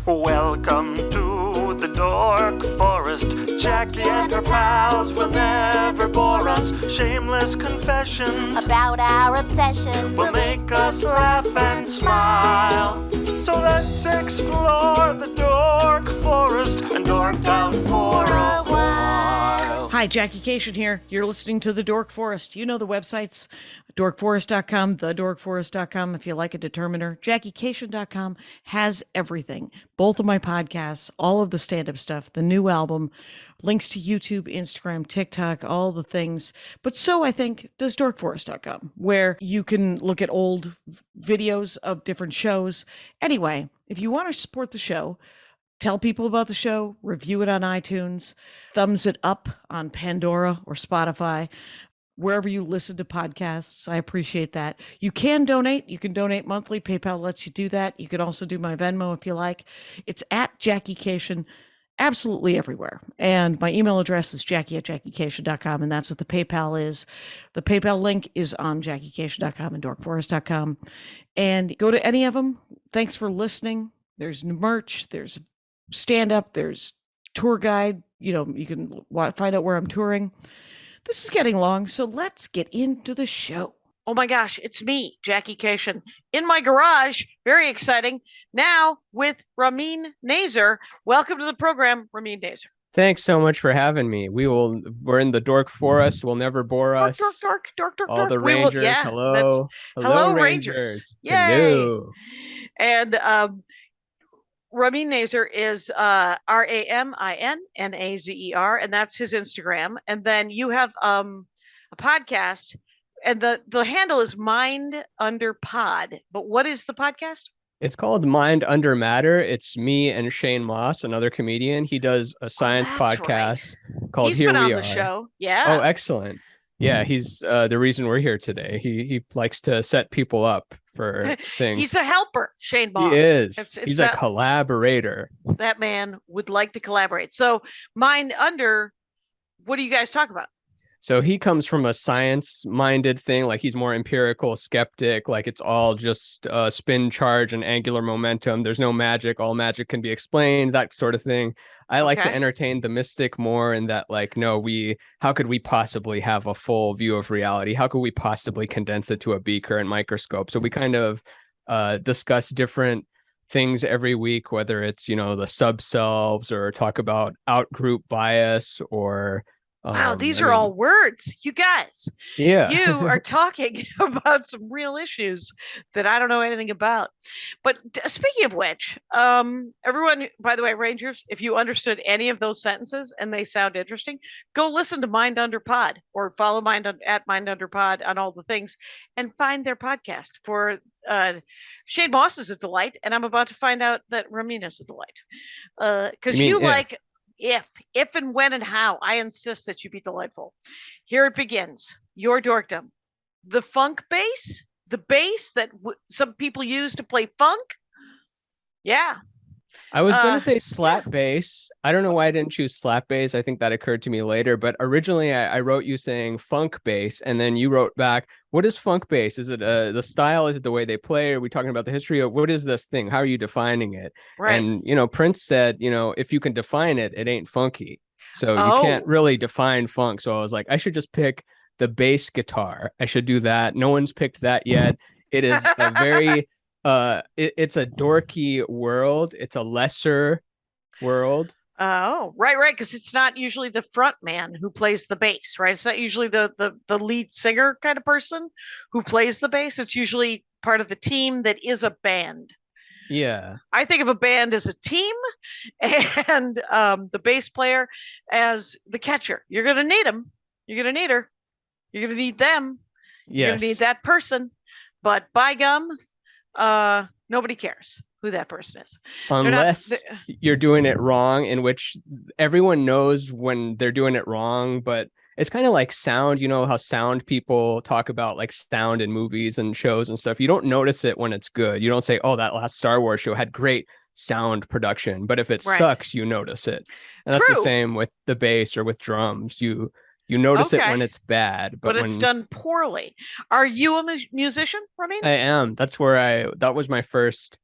Welcome to the Dork Forest. Jackie and her pals will never bore us. Shameless confessions about our obsession will make us laugh and smile. So let's explore the Dork Forest and dork out for a while. Hi, Jackie Kashian here. You're listening to The Dork Forest. You know the websites, dorkforest.com, thedorkforest.com if you like a determiner. JackieKashian.com has everything. Both of my podcasts, all of the stand-up stuff, the new album, links to YouTube, Instagram, TikTok, all the things. But so, I think, does dorkforest.com, where you can look at old videos of different shows. Anyway, if you want to support the show, tell people about the show, review it on iTunes, thumbs it up on Pandora or Spotify, wherever you listen to podcasts. I appreciate that. You can donate. You can donate monthly. PayPal lets you do that. You can also do my Venmo if you like. It's at Jackie Kashian, absolutely everywhere. And my email address is jackie@jackiekashian.com, and that's what the PayPal is. The PayPal link is on jackiekashian.com and dorkforest.com. And go to any of them. Thanks for listening. There's merch. There's stand-up, there's tour guide, you can find out where I'm touring. This is getting long, so let's get into the show. Oh my gosh, it's me, Jackie Kashian, in my garage. Very exciting. Now with Ramin Nazer. Welcome to the program, Ramin Nazer. Thanks so much for having me. We're in the Dork Forest. We'll never bore us. Dork. All the Rangers. Hello, Rangers. Yay. Hello. And Ramin Nazer is RAMINNAZER, and that's his Instagram. And then you have a podcast, and the handle is Mind Under Pod. But what is the podcast? It's called Mind Under Matter. It's me and Shane Moss, another comedian. He does a science podcast called Here We Are. He's been on the show. Yeah. Oh, excellent. Yeah, he's the reason we're here today. He likes to set people up for things. He's a helper, Shane Moss. He is. He's a collaborator. That man would like to collaborate. So Mind Under, what do you guys talk about? So he comes from a science-minded thing, like he's more empirical, skeptic, like it's all just spin charge and angular momentum. There's no magic. All magic can be explained, that sort of thing. I like to entertain the mystic more in that, like, no, how could we possibly have a full view of reality? How could we possibly condense it to a beaker and microscope? So we kind of discuss different things every week, whether it's, the subselves or talk about out-group bias or... Wow, these are all words. You guys, yeah, you are talking about some real issues that I don't know anything about. But speaking of which, everyone, by the way, Rangers, if you understood any of those sentences and they sound interesting, go listen to Mind Under Pod or follow at Mind Under Pod on all the things and find their podcast. For Shane Moss is a delight, and I'm about to find out that Ramin is a delight. Because you like... If and when and how, I insist that you be delightful. Here it begins. Your dorkdom. The funk bass? The bass that some people use to play funk? Yeah. I was going to say slap bass. I don't know why I didn't choose slap bass. I think that occurred to me later. But originally I wrote you saying funk bass. And then you wrote back, what is funk bass? Is it the style? Is it the way they play? Are we talking about the history of what is this thing? How are you defining it? Right. And, Prince said, if you can define it, it ain't funky. So you can't really define funk. So I was like, I should just pick the bass guitar. I should do that. No one's picked that yet. It is a very... it's a dorky world. It's a lesser world. Oh, right. Because it's not usually the front man who plays the bass, right? It's not usually the lead singer kind of person who plays the bass. It's usually part of the team that is a band. Yeah. I think of a band as a team and the bass player as the catcher. You're going to need him. You're going to need her. You're going to need them. Yes. You're going to need that person. But by gum, nobody cares who that person is. Unless you're doing it wrong, in which everyone knows when they're doing it wrong, but it's kind of like sound. You know how sound people talk about like sound in movies and shows and stuff. You don't notice it when it's good. You don't say, oh, that last Star Wars show had great sound production. But if it sucks, you notice it. And that's the same with the bass or with drums. You notice it when it's bad, but it's done poorly. Are you a musician, Ramin? I am. That was my first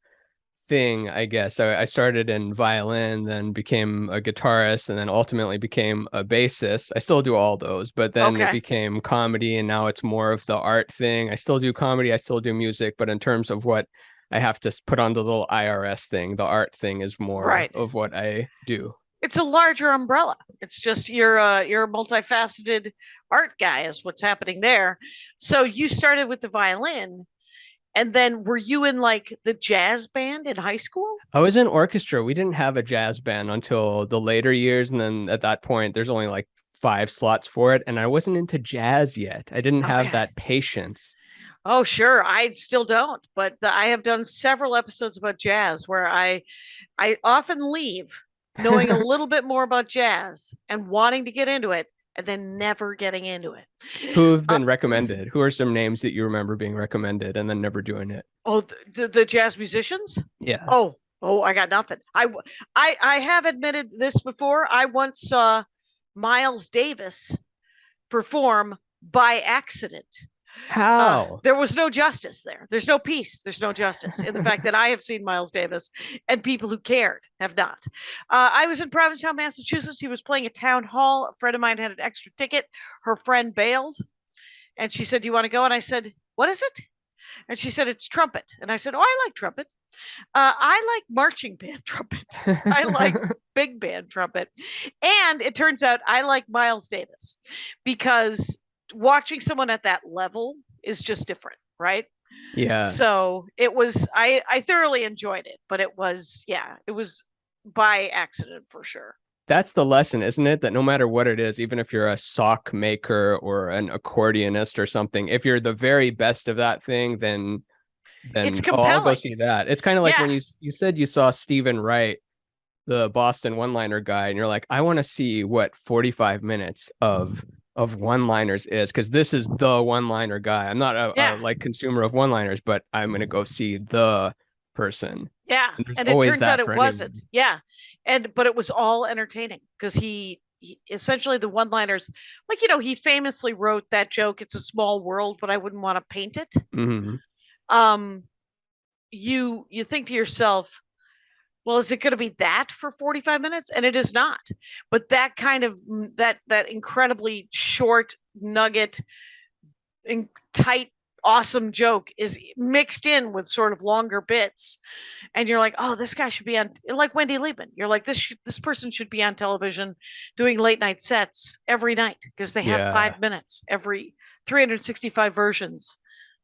thing, I guess. I started in violin, then became a guitarist, and then ultimately became a bassist. I still do all those, but then it Okay. became comedy, and now it's more of the art thing. I still do comedy, I still do music, but in terms of what I have to put on the little IRS thing, the art thing is more Right. of what I do. It's a larger umbrella. It's just you're a multifaceted art guy is what's happening there. So you started with the violin, and then were you in like the jazz band in high school? I was in orchestra. We didn't have a jazz band until the later years, and then at that point, there's only like 5 slots for it, and I wasn't into jazz yet. I didn't have Okay. that patience. Oh, sure. I still don't, but I have done several episodes about jazz where I often leave knowing a little bit more about jazz and wanting to get into it and then never getting into it. Who've Uh, been recommended? Who are some names that you remember being recommended and then never doing it? oh, the jazz musicians? Yeah. Oh, I got nothing. I have admitted this before. I once saw Miles Davis perform by accident. How? There was no justice there. There's no peace. There's no justice in the fact that I have seen Miles Davis and people who cared have not. I was in Provincetown, Massachusetts. He was playing a town hall. A friend of mine had an extra ticket. Her friend bailed and she said, "Do you want to go?" And I said, "What is it?" And she said, "It's trumpet." And I said, "Oh, I like trumpet. I like marching band trumpet. I like big band trumpet." And it turns out I like Miles Davis because watching someone at that level is just different, right? Yeah. So I thoroughly enjoyed it, but it was by accident for sure. That's the lesson, isn't it? That no matter what it is, even if you're a sock maker or an accordionist or something, if you're the very best of that thing, It's then I'll go compelling. see that. It's kind of like when Yeah. you said you saw Stephen Wright, the Boston one-liner guy, and you're like, I want to see what 45 minutes of one-liners is, because this is the one-liner guy. I'm not a Yeah. like consumer of one-liners, but I'm gonna go see the person. Yeah. And there's And it always turns out that it for wasn't. anyone. Yeah. But it was all entertaining because he essentially the one-liners, like he famously wrote that joke, "It's a small world, but I wouldn't want to paint it." Hmm. Um you think to yourself, well, is it going to be that for 45 minutes? And it is not. But that kind of that incredibly short nugget and tight awesome joke is mixed in with sort of longer bits, and you're like, oh, this guy should be on, like Wendy Liebman. You're like, this person should be on television doing late night sets every night because they have Yeah, 5 minutes every 365 versions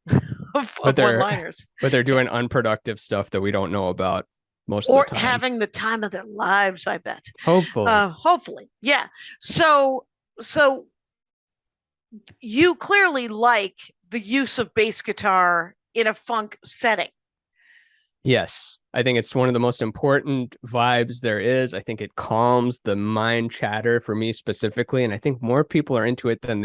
but of one they're liners, but they're doing unproductive stuff that we don't know about most of the or time. having the time of their lives, I bet. Hopefully. Hopefully, yeah. So you clearly like the use of bass guitar in a funk setting. Yes. I think it's one of the most important vibes there is. I think it calms the mind chatter for me specifically, and I think more people are into it than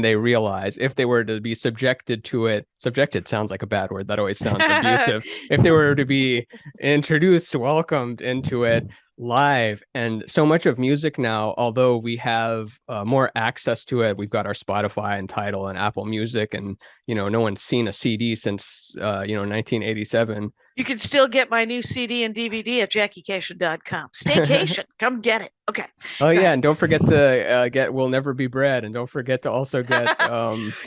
they realize. If they were to be subjected to it, subjected sounds like a bad word. That always sounds abusive. If they were to be introduced, welcomed into it live, and so much of music now, although we have more access to it, we've got our Spotify and Tidal and Apple Music, and no one's seen a CD since 1987. You can still get my new CD and DVD at JackieCation.com. Staycation, come get it. Okay. Oh Go yeah, ahead. and don't forget to get "We'll Never Be Bread," and don't forget to also get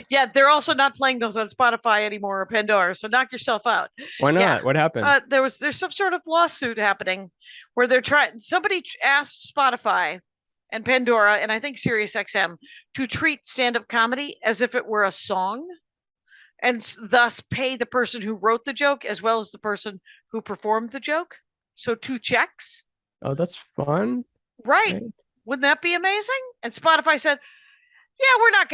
Yeah, they're also not playing those on Spotify anymore or Pandora, so knock yourself out. why Yeah. not? What happened? There's some sort of lawsuit happening where they're trying, somebody asked Spotify and Pandora and I think SiriusXM to treat stand-up comedy as if it were a song and thus pay the person who wrote the joke as well as the person who performed the joke. So two checks. Oh, that's fun. Right. Right? Wouldn't that be amazing? And Spotify said, "Yeah, we're not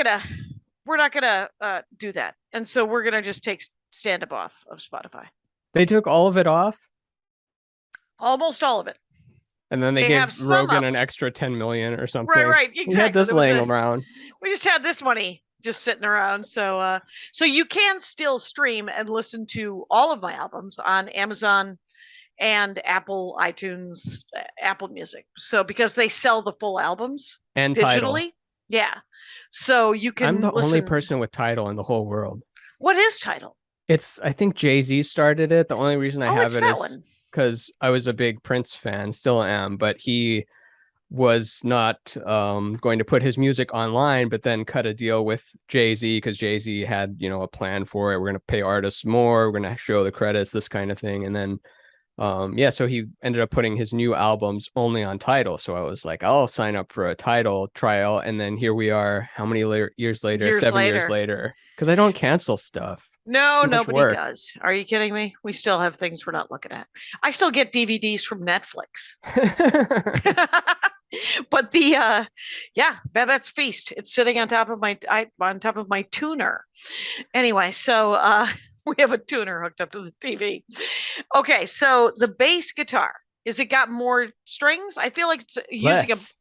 gonna do that, and so we're gonna just take stand up off of Spotify, They took all of it off, almost all of it. and then they They have gave some Rogan of an it, extra 10 million or right, something. right, We had exactly. this laying around. We just had this money just sitting around, so you can still stream and listen to all of my albums on Amazon and Apple iTunes, Apple Music. So because they sell the full albums And Tidal. digitally, yeah. So you I'm can the only listen. person with Tidal in the whole world. What is Title? I think Jay-Z started it. The only reason I Oh, have it's it that is one. because I was a big Prince fan, still am, but he was not going to put his music online, but then cut a deal with Jay-Z because Jay-Z had, a plan for it. We're going to pay artists more. We're going to show the credits, this kind of thing. And then, yeah, so he ended up putting his new albums only on Tidal. So I was like, I'll sign up for a Tidal trial. And then here we are, how many years later? Years 7 years later. later. Because I don't cancel stuff. It's No, too much nobody work. does. Are you kidding me? We still have things we're not looking at. I still get DVDs from Netflix. But yeah, Babette's Feast. It's sitting on top of my tuner. Anyway, so we have a tuner hooked up to the TV. Okay, so the bass guitar, is it got more strings? I feel like it's using a Less.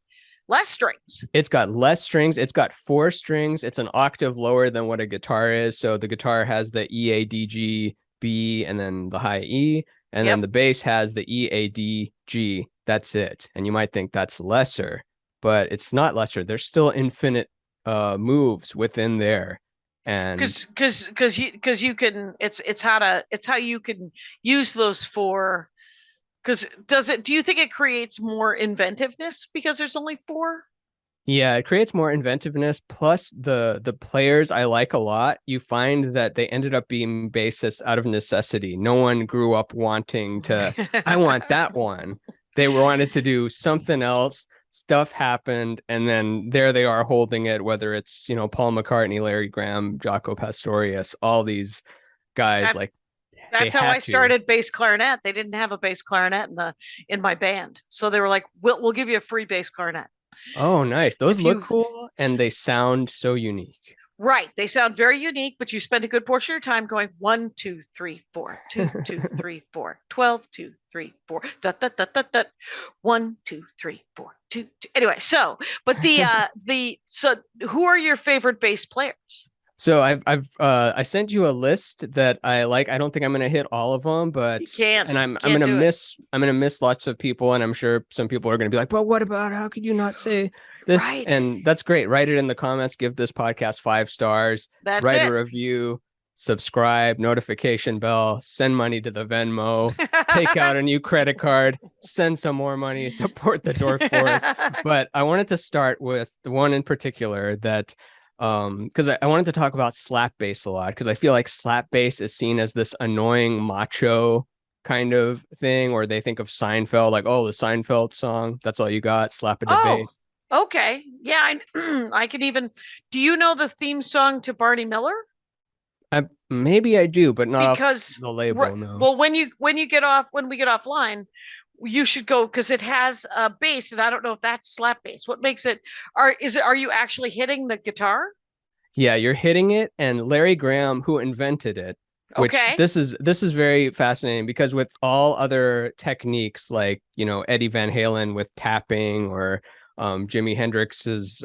less strings. It's got less strings. It's got 4 strings. It's an octave lower than what a guitar is. So the guitar has the E, A, D, G, B, and then the high E. And then Yep. the bass has the E, A, D, G. That's it. And you might think that's lesser, but it's not lesser. There's still infinite moves within there. And Because you can it's how you can use those for. Because do you think it creates more inventiveness because there's only 4? yeah, it creates more inventiveness. Plus the players I like a lot. You find that they ended up being bassists out of necessity. No one grew up wanting to, I want that one. They wanted to do something else. Stuff happened, and then there they are holding it, whether it's, Paul McCartney, Larry Graham, Jaco Pastorius, all these guys, That, like they that's how I had to. started bass clarinet. They didn't have a bass clarinet in my band, so they were like, "We'll give you a free bass clarinet Oh, nice. Those if look you." cool and they sound so unique. Right, they sound very unique, but you spend a good portion of your time going 1, 2, 3, 4, 2, 2, 3, 4, 12, 2, 3, 4, dot, dot, dot, dot, dot, 1, 2, 3, 4, 2, 2. Anyway, but so who are your favorite bass players? So I sent you a list that I like. I don't think I'm gonna hit all of them, but You can't. and I'm You I'm can't gonna do it. miss lots of people, and I'm sure some people are gonna be like, but what about, how could you not say this? Right. And that's great. Write it in the comments, give this podcast 5 stars, That's write a it. review, subscribe, notification bell, send money to the Venmo, take out a new credit card, send some more money, support the Dork Forest. But I wanted to start with the one in particular that because I wanted to talk about slap bass a lot, because I feel like slap bass is seen as this annoying macho kind of thing, or they think of Seinfeld, like, oh, the Seinfeld song, that's all you got, slap it to Oh, bass. okay. Yeah, I can even. Do you know the theme song to Barney Miller? Maybe I do, but not off Because the label, no. well, when we get offline, you should go because it has a bass, and I don't know if that's slap bass. What makes it? Are you actually hitting the guitar? Yeah, you're hitting it, and Larry Graham, who invented it, which Okay. this is very fascinating, because with all other techniques, like, Eddie Van Halen with tapping, or Jimi Hendrix's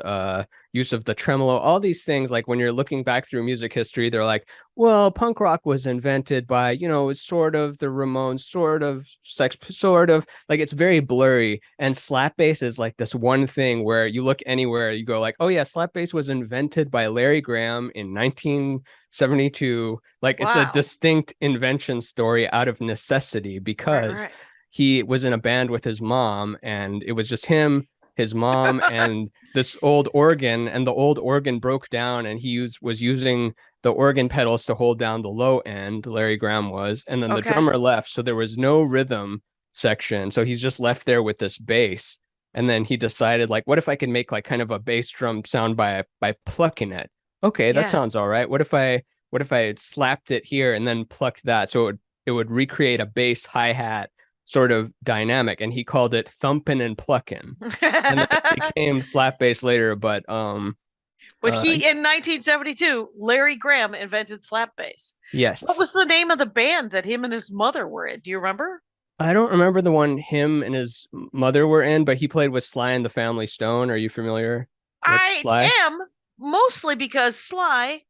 use of the tremolo, all these things, like when you're looking back through music history, they're like, well, punk rock was invented by, sort of the Ramones, sort of Sex, sort of, like, it's very blurry. And slap bass is like this one thing where you look anywhere, you go like, oh yeah, slap bass was invented by Larry Graham in 1972. Like, it's a Wow. distinct invention story out of necessity, because Right. he was in a band with his mom, and it was just him, his mom, and this old organ, and the old organ broke down, and he was using the organ pedals to hold down the low end, Larry Graham was, and then the Okay. drummer left, so there was no rhythm section, so he's just left there with this bass. And then he decided, like, what if I could make like kind of a bass drum sound by plucking it? Okay, that Yeah. sounds all right. What if I slapped it here and then plucked that, so it would recreate a bass hi-hat sort of dynamic, and he called it thumping and plucking, and then it became slap bass later. But But in 1972, Larry Graham invented slap bass. yes, What was the name of the band that him and his mother were in? Do you remember? I don't remember the one him and his mother were in, but he played with Sly and the Family Stone. Are you familiar with I Sly? am, mostly because Sly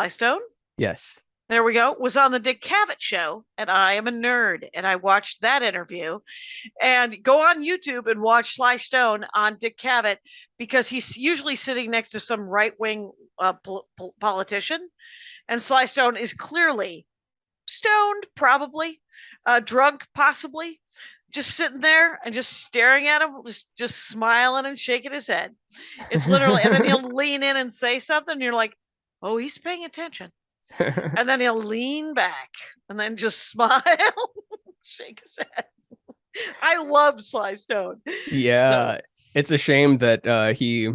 Stone, Yes. there we go, was on the Dick Cavett show, and I am a nerd, and I watched that interview. And go on YouTube and watch Sly Stone on Dick Cavett, because he's usually sitting next to some right wing politician, and Sly Stone is clearly stoned, probably, drunk, possibly, just sitting there and just staring at him, just smiling and shaking his head. It's literally, and then he'll lean in and say something, and you're like, oh, he's paying attention. And then he'll lean back and then just smile, shake his head. I love Sly Stone. Yeah, it's a shame that he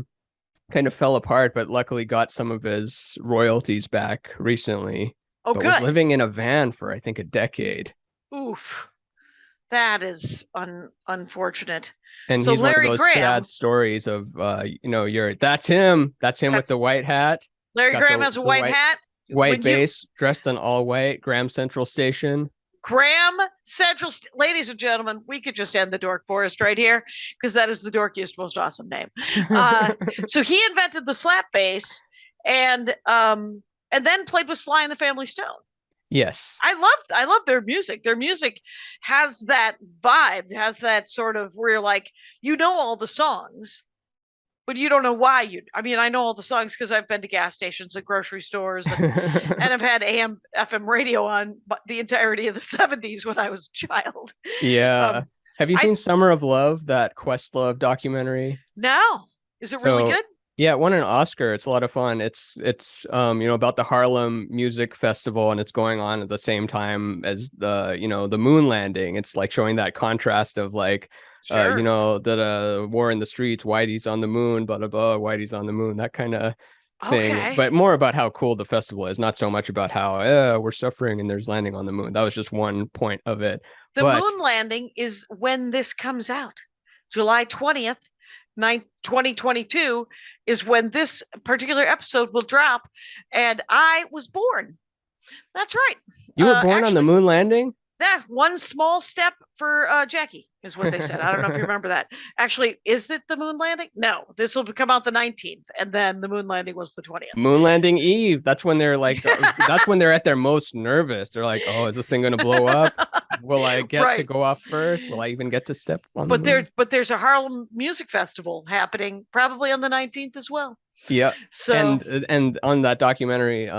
kind of fell apart, but luckily got some of his royalties back recently. Oh, but good. was living in a van for I think a decade. Oof, that is unfortunate. And so he's Larry one of those Graham, sad stories of that's him with the white hat. Larry Got Graham has a white hat, white bass, dressed in all white. Graham Central Station. Graham Central, ladies and gentlemen, we could just end the Dork Forest right here because that is the dorkiest, most awesome name. So he invented the slap bass, and then played with Sly and the Family Stone. Yes, I love their music. Their music has that vibe, has that sort of where you're like, you know all the songs, but you don't know why I know all the songs because I've been to gas stations and grocery stores and I've had AM, FM radio on the entirety of the 70s when I was a child. Yeah. Have you seen Summer of Love, that Questlove documentary? No. Is it really good? Yeah, it won an Oscar. It's a lot of fun. It's about the Harlem Music Festival, and it's going on at the same time as the moon landing. It's like showing that contrast of like Sure. the war in the streets, Whitey's on the moon, blah blah blah, Whitey's on the moon, that kind of thing. Okay. But more about how cool the festival is, not so much about how we're suffering and there's landing on the moon. That was just one point of it. The moon landing is when this comes out. July 20th, 2022 is when this particular episode will drop, and I was born. That's right. You were born on the moon landing? Yeah, one small step for Jackie is what they said. I don't know if you remember that. Actually, is it the moon landing? No, this will come out the 19th, and then the moon landing was the 20th. Moon landing eve. That's when they're like, that's when they're at their most nervous. They're like, oh, is this thing going to blow up? Will I get to go off first? Will I even get to step on the moon? But there's a Harlem Music Festival happening probably on the 19th as well. Yeah. So and on that documentary,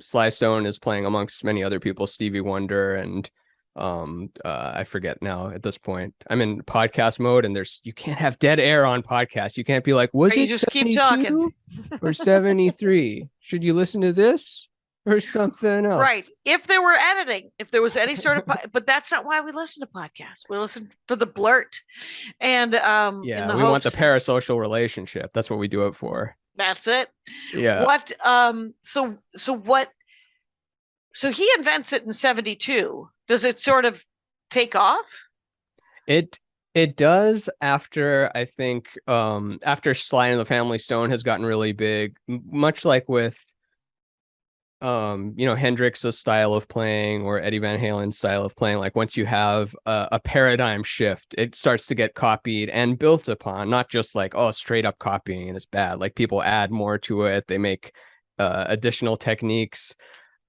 Sly Stone is playing amongst many other people, Stevie Wonder and I forget now at this point. I'm in podcast mode, and you can't have dead air on podcasts. You can't be like, was it just keep talking or 73? Should you listen to this or something else? Right. If there were editing, if there was any sort of but that's not why we listen to podcasts. We listen for the blurt. And we want the parasocial relationship. That's what we do it for. That's it. Yeah. What so he invents it in 72. Does it sort of take off? It does after, I think, after Sly and the Family Stone has gotten really big, much like with Hendrix's style of playing or Eddie Van Halen's style of playing. Like once you have a paradigm shift, it starts to get copied and built upon, not just like, oh, straight up copying and it's bad. Like people add more to it. They make additional techniques.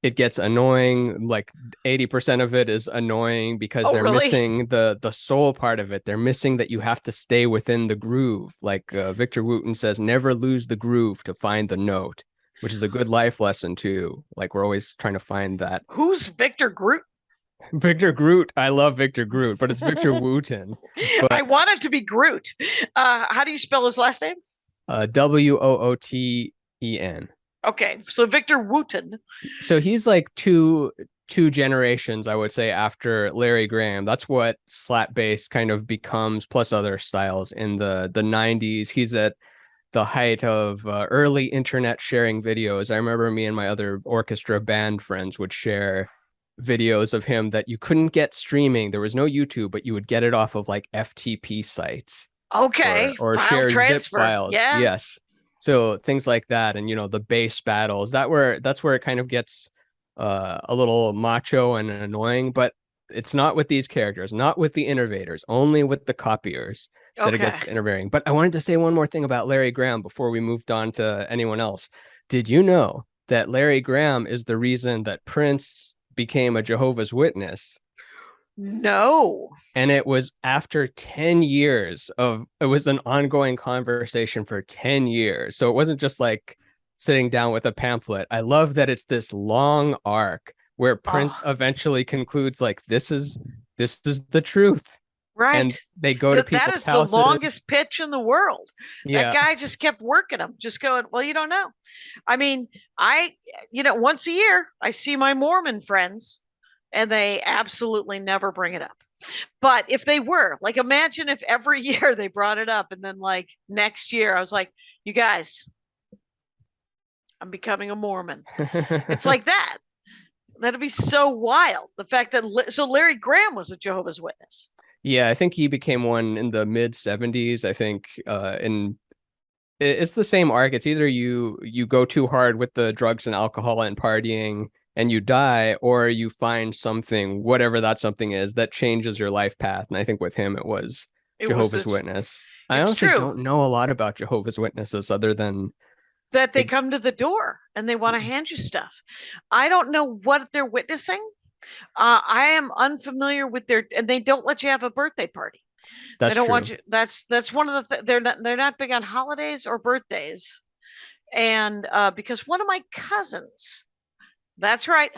It gets annoying. Like 80% of it is annoying because they're missing the soul part of it. They're missing that you have to stay within the groove. Like Victor Wooten says, never lose the groove to find the note, which is a good life lesson too. Like we're always trying to find that. Who's Victor Groot? Victor Groot. I love Victor Groot, but it's Victor Wooten. But I want it to be Groot. How do you spell his last name? Wooten. Okay, so Victor Wooten. So he's like two generations, I would say, after Larry Graham. That's what slap bass kind of becomes, plus other styles in the 90s. He's at the height of early internet sharing videos. I remember me and my other orchestra band friends would share videos of him that you couldn't get streaming. There was no YouTube, but you would get it off of like FTP sites. Okay. Or share zip files. Yeah. Yes. So things like that, and the bass battles. That's where it kind of gets a little macho and annoying. But it's not with these characters, not with the innovators, only with the copiers that it gets enervating. But I wanted to say one more thing about Larry Graham before we moved on to anyone else. Did you know that Larry Graham is the reason that Prince became a Jehovah's Witness? No. And it was after 10 years it was an ongoing conversation for 10 years. So it wasn't just like sitting down with a pamphlet. I love that it's this long arc where Prince Oh. eventually concludes like this is the truth. Right. And they go to That people's is the houses. longest pitch in the world. Yeah. That guy just kept working them, just going, well, you don't know. I mean, once a year, I see my Mormon friends and they absolutely never bring it up. But if they were, like, imagine if every year they brought it up and then, like, next year I was like, you guys, I'm becoming a Mormon. It's like that. That'd be so wild. The fact that, so Larry Graham was a Jehovah's Witness. Yeah, I think he became one in the mid 70s. I think it's the same arc. It's either you go too hard with the drugs and alcohol and partying and you die, or you find something, whatever that something is, that changes your life path. And I think with him, it was Jehovah's Witness. I honestly don't know a lot about Jehovah's Witnesses other than that they come to the door and they want to hand you stuff. I don't know what they're witnessing. I am unfamiliar with and they don't let you have a birthday party. That's they don't true. want you. That's one of the. They're not big on holidays or birthdays, and because one of my cousins, that's right,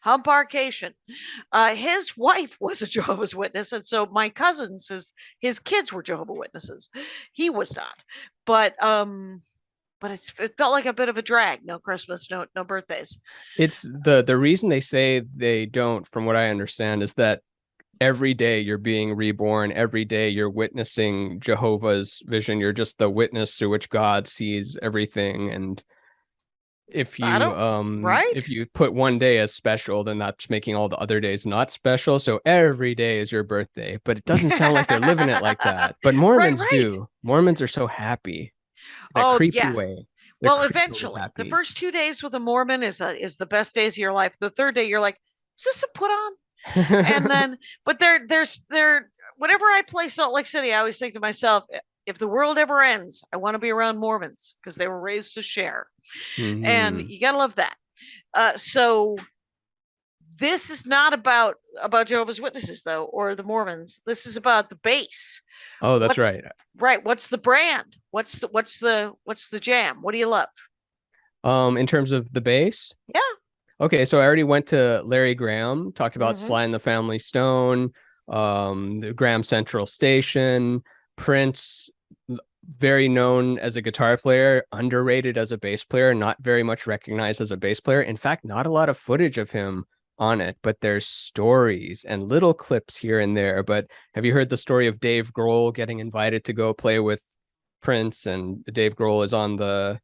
Humparcation. His wife was a Jehovah's Witness, and so my cousins, his kids were Jehovah's Witnesses. He was not, but it felt like a bit of a drag. No Christmas, no birthdays. It's the reason they say they don't, from what I understand, is that every day you're being reborn. Every day you're witnessing Jehovah's vision. You're just the witness through which God sees everything. And if you if you put one day as special, then that's making all the other days not special. So every day is your birthday, but it doesn't sound like they're living it like that. But Mormons do. Mormons are so happy. That creepy way. Well, eventually, the first 2 days with a Mormon is the best days of your life. The third day, you're like, is this a put on? And then, but there's whenever I play Salt Lake City, I always think to myself, if the world ever ends, I want to be around Mormons because they were raised to share. Mm-hmm. And you gotta love that. So this is not about Jehovah's Witnesses though, or the Mormons. This is about the base. Oh, that's right. Right. What's the brand? What's the jam? What do you love? In terms of the base? Yeah. Okay, so I already went to Larry Graham, talked about Sly and the Family Stone, the Graham Central Station, Prince, very known as a guitar player, underrated as a bass player, not very much recognized as a bass player. In fact, not a lot of footage of him on it, but there's stories and little clips here and there. But have you heard the story of Dave Grohl getting invited to go play with Prince, and Dave Grohl is on the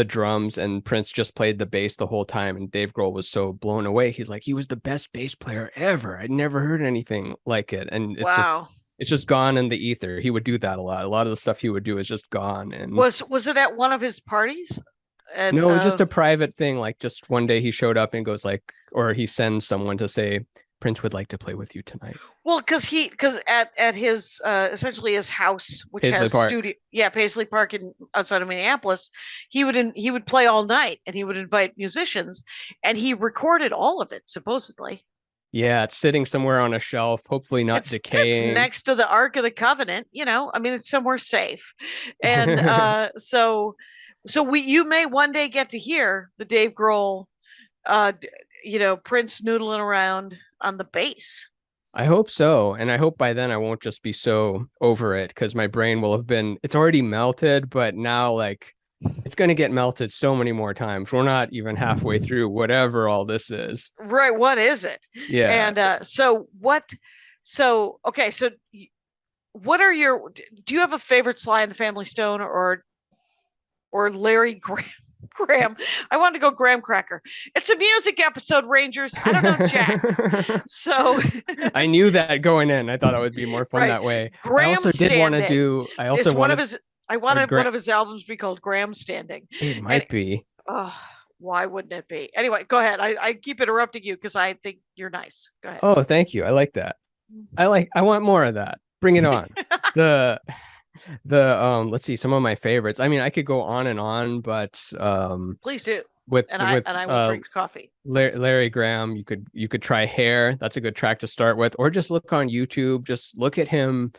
drums and Prince just played the bass the whole time, and Dave Grohl was so blown away. He's like, he was the best bass player ever. I'd never heard anything like it. And it's just gone in the ether. He would do that a lot. A lot of the stuff he would do is just gone. And was it at one of his parties? And, no, it was just a private thing. Like just one day he showed up and goes like, or he sends someone to say, Prince would like to play with you tonight. Well, because at his essentially his house, which Paisley has Park. Studio, Paisley Park outside of Minneapolis, he would play all night and he would invite musicians, and he recorded all of it supposedly. Yeah, it's sitting somewhere on a shelf, hopefully not decaying. It's next to the Ark of the Covenant, I mean, it's somewhere safe, and so you may one day get to hear the Dave Grohl, Prince noodling around on the bass. I hope so. And I hope by then I won't just be so over it, because my brain will have been, it's already melted, but now like it's going to get melted so many more times. We're not even halfway through whatever all this is. Right. What is it? Yeah. And okay. So what are do you have a favorite Sly and the Family Stone or Larry Graham? I wanted to go Graham Cracker. It's a music episode, Rangers. I don't know Jack. So I knew that going in. I thought it would be more fun that way. Graham I also did want to do. I also wanted. I wanted one of his albums to be called Graham Standing. It might be. Oh, why wouldn't it be? Anyway, go ahead. I keep interrupting you because I think you're nice. Go ahead. Oh, thank you. I like that. I want more of that. Bring it on. Let's see, some of my favorites. I mean, I could go on and on, but please do. I will drink coffee. Larry Graham, you could try Hair. That's a good track to start with, or just look on YouTube. Just look at him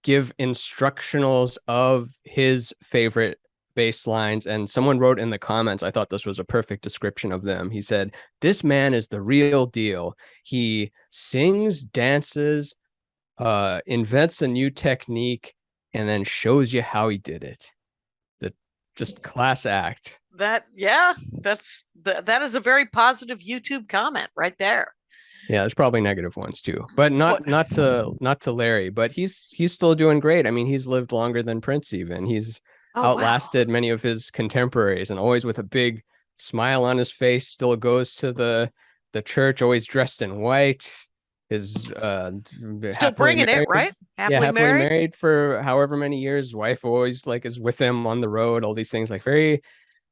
give instructionals of his favorite bass lines. And someone wrote in the comments, I thought this was a perfect description of them. He said, "This man is the real deal. He sings, dances, invents a new technique, and then shows you how he did it." Just class act. That is a very positive YouTube comment right there. Yeah, there's probably negative ones too, but not to Larry. But he's still doing great. I mean, he's lived longer than Prince. Even he's outlasted many of his contemporaries, and always with a big smile on his face. Still goes to the church, always dressed in white. His still bringing married. it, right? Happily married for however many years. His wife always like is with him on the road. All these things, like very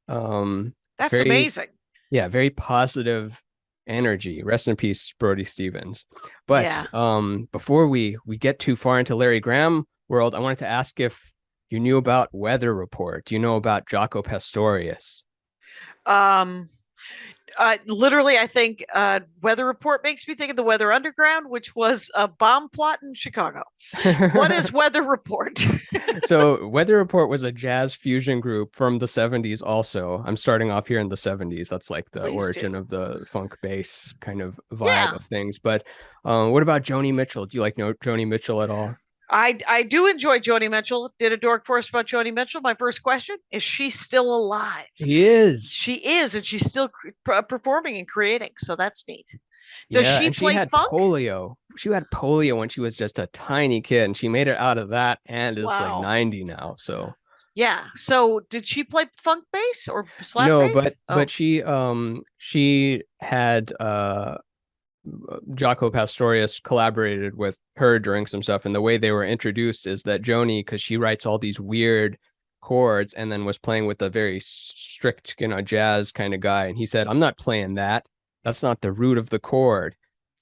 that's very, amazing. Yeah, very positive energy. Rest in peace, Brody Stevens. But before we get too far into Larry Graham world, I wanted to ask if you knew about Weather Report. Do you know about Jaco Pastorius? Literally, I think Weather Report makes me think of the Weather Underground, which was a bomb plot in Chicago. What is Weather Report? So Weather Report was a jazz fusion group from the 70s also. I'm starting off here in the 70s. That's like the origin of the funk bass kind of vibe of things. But what about Joni Mitchell? Do you like know Joni Mitchell at all? I do enjoy Joni Mitchell. Did a Dork Forest about Joni Mitchell. My first question, is she still alive? She is. She is, and she's still performing and creating. So that's neat. Does she play had funk? polio. She had polio when she was just a tiny kid, and she made it out of that and is like 90 now. So yeah. So did she play funk bass or slap bass? No, but she had Jaco Pastorius collaborated with her during some stuff, and the way they were introduced is that Joni, because she writes all these weird chords, and then was playing with a very strict, jazz kind of guy, and he said, "I'm not playing that. That's not the root of the chord."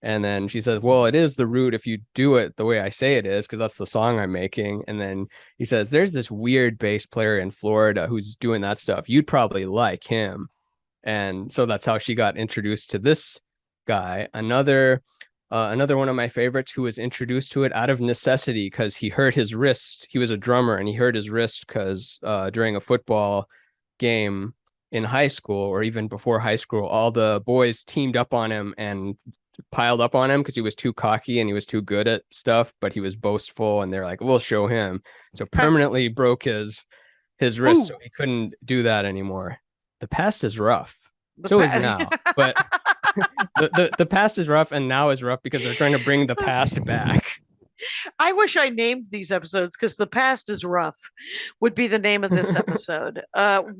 And then she says, "Well, it is the root if you do it the way I say it is, because that's the song I'm making." And then he says, "There's this weird bass player in Florida who's doing that stuff. You'd probably like him." And so that's how she got introduced to this guy. Another one of my favorites, who was introduced to it out of necessity because he hurt his wrist. He was a drummer and he hurt his wrist because during a football game in high school, or even before high school, all the boys teamed up on him and piled up on him because he was too cocky and he was too good at stuff, but he was boastful, and they're like, "We'll show him." So permanently broke his wrist. So he couldn't do that anymore. The past is rough. So is now, but the past is rough, and now is rough because they're trying to bring the past back. I wish I named these episodes, because the past is rough would be the name of this episode. So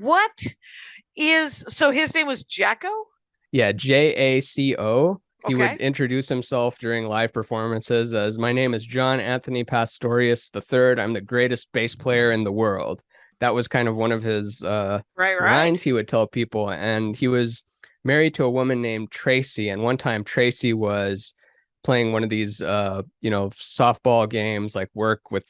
his name was Jaco? Yeah, Jaco. He Okay. would introduce himself during live performances as, "My name is John Anthony Pastorius III. I'm the greatest bass player in the world." That was kind of one of his lines he would tell people. And he was married to a woman named Tracy. And one time Tracy was playing one of these, softball games, like work with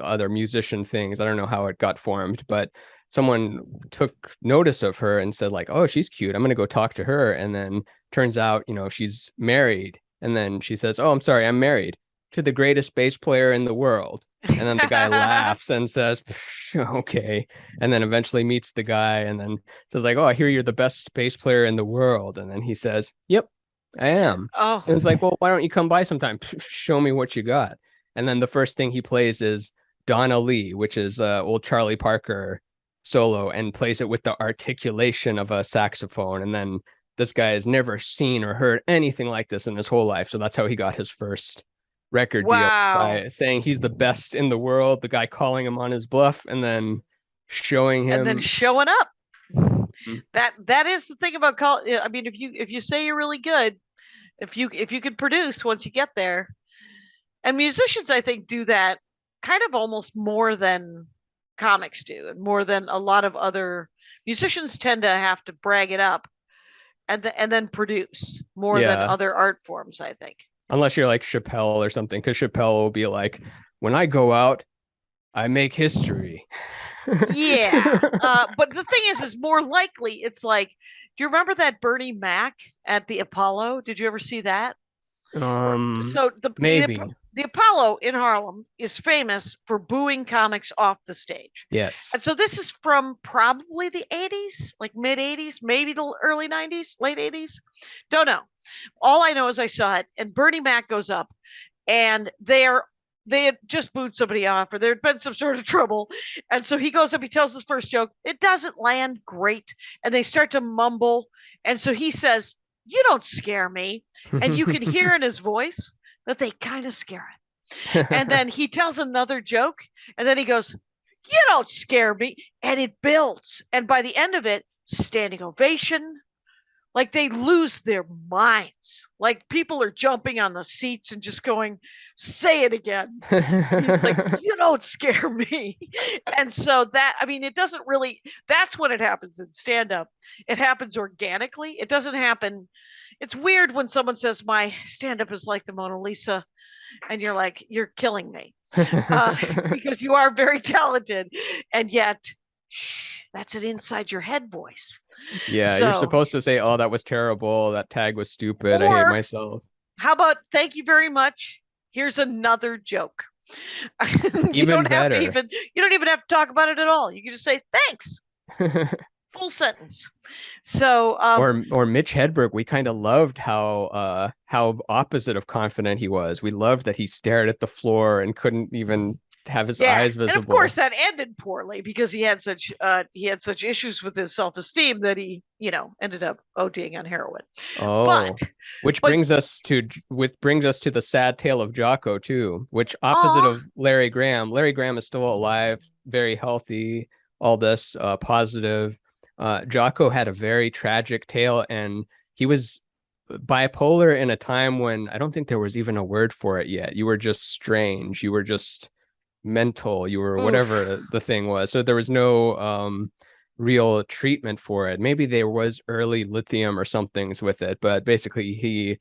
other musician things. I don't know how it got formed, but someone took notice of her and said, like, "Oh, she's cute. I'm going to go talk to her." And then turns out, she's married. And then she says, "Oh, I'm sorry, I'm married to the greatest bass player in the world." And then the guy laughs and says, "Okay." And then eventually meets the guy and then says, like, "Oh, I hear you're the best bass player in the world." And then he says, "Yep, I am." Oh. And it's like, "Well, why don't you come by sometime? Show me what you got." And then the first thing he plays is Donna Lee, which is old Charlie Parker solo, and plays it with the articulation of a saxophone. And then this guy has never seen or heard anything like this in his whole life. So that's how he got his first record deal, by saying he's the best in the world, the guy calling him on his bluff, and then showing him, and then showing up. That is the thing about I mean, if you say you're really good, if you could produce once you get there. And musicians, I think, do that kind of almost more than comics do, and more than a lot of other musicians tend to have to brag it up and then produce more than other art forms, I think. Unless you're like Chappelle or something, because Chappelle will be like, "When I go out, I make history." Yeah. But the thing is more likely, it's like, do you remember that Bernie Mac at the Apollo? Did you ever see that? So maybe the Apollo in Harlem is famous for booing comics off the stage. Yes. And so this is from probably the 80s, like mid 80s, maybe the early 90s, late 80s. Don't know. All I know is I saw it, and Bernie Mac goes up, and they had just booed somebody off, or there had been some sort of trouble. And so he goes up, he tells his first joke. It doesn't land great. And they start to mumble. And so he says, "You don't scare me." And you can hear in his voice that they kind of scare him. And then he tells another joke, and then he goes, "You don't scare me." And it builds. And by the end of it, standing ovation. Like they lose their minds. Like people are jumping on the seats and just going, "Say it again." He's like, "You don't scare me." And so that, I mean, it doesn't really, that's when it happens in stand up. It happens organically. It doesn't happen. It's weird when someone says, "My stand up is like the Mona Lisa." And you're like, "You're killing me." Because you are very talented. And yet, shh, that's an inside your head voice. Yeah, So, you're supposed to say, "Oh, that was terrible. That tag was stupid. I hate or myself." how about, "Thank you very much. Here's another joke." you Even don't have to better. you don't even have to talk about it at all. You can just say thanks. Full sentence. So Or Mitch Hedberg, we kind of loved how opposite of confident he was. We loved that he stared at the floor and couldn't even have his yeah, eyes and of visible. course that ended poorly because he had such issues with his self-esteem that he, ended up ODing on heroin. Oh, which but brings us to the sad tale of Jocko too, which opposite aw, of Larry Graham. Larry Graham is still alive, very healthy, all this positive. Jocko had a very tragic tale, and he was bipolar in a time when I don't think there was even a word for it yet. You were just strange. You were just mental. You were oof. whatever the thing was. So there was no real treatment for it. Maybe there was early lithium or somethings with it, but basically he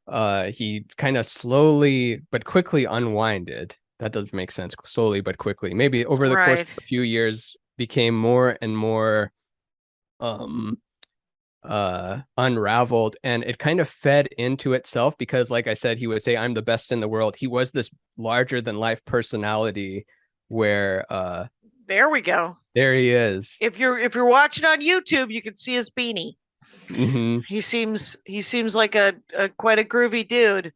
kind of slowly but quickly unwinded. That does make sense. Slowly but quickly. Maybe over the course of a few years became more and more unraveled, and it kind of fed into itself because, like I said, he would say, "I'm the best in the world." He was this larger than life personality where there we go. There he is. If you're watching on YouTube, you can see his beanie. Mm-hmm. He seems like a quite a groovy dude.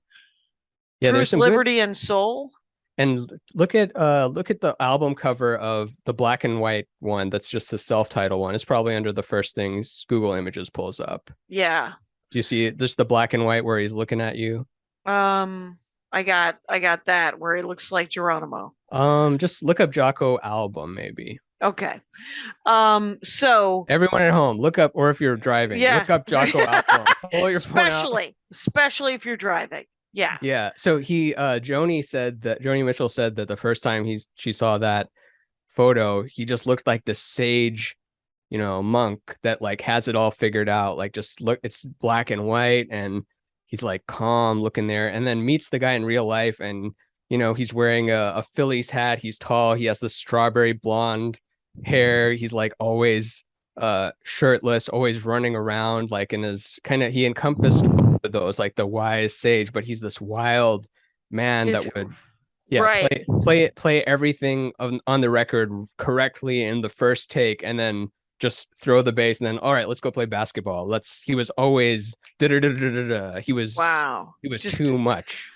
Yeah, Truth, there's some Liberty, good... and Soul. And look at the album cover of the black and white one. That's just the self-titled one. It's probably under the first things Google Images pulls up. Yeah. Do you see it? Just the black and white where he's looking at you? I got that where he looks like Geronimo. Just look up Jocko album, maybe. Okay. So everyone at home, look up, or if you're driving, look up Jocko album. Pull your phone out. Especially if you're driving. Yeah. Yeah. So Joni Mitchell said that the first time she saw that photo, he just looked like this sage, monk that like has it all figured out. Like just look, it's black and white, and he's like calm looking there, and then meets the guy in real life, and he's wearing a Phillies hat. He's tall. He has the strawberry blonde hair. He's like always shirtless, always running around, like in his he encompassed both of those, like the wise sage, but he's this wild man that would play everything on the record correctly in the first take, and then just throw the bass, and then, all right, let's go play basketball. He was always he was just too much.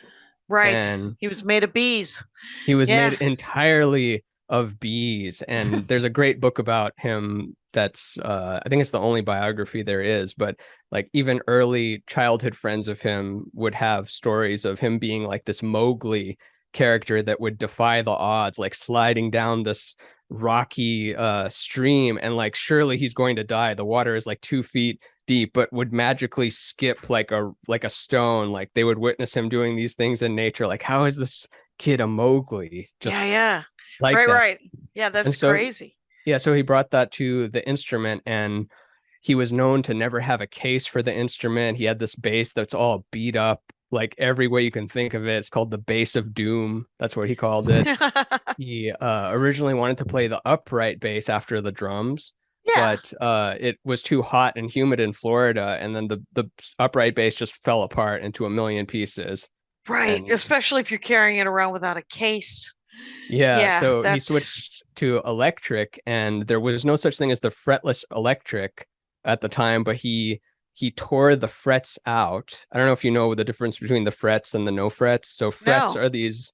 Right. And he was made of bees. He was made entirely of bees. And there's a great book about him that's I think it's the only biography there is, but like even early childhood friends of him would have stories of him being like this Mowgli character that would defy the odds, like sliding down this rocky stream, and like surely he's going to die. The water is like 2 feet deep, but would magically skip like a stone. Like they would witness him doing these things in nature. Like, how is this kid a Mowgli? Like right. Yeah, that's crazy. Yeah, so he brought that to the instrument, and he was known to never have a case for the instrument. He had this bass that's all beat up, like every way you can think of it. It's called the bass of doom. That's what he called it. He originally wanted to play the upright bass after the drums, but it was too hot and humid in Florida, and then the upright bass just fell apart into a million pieces. Right, And especially if you're carrying it around without a case. yeah, Yeah, so he that's switched to electric, and there was no such thing as the fretless electric at the time, but he tore the frets out. I don't know if you know the difference between the frets and the no frets. So frets no. are these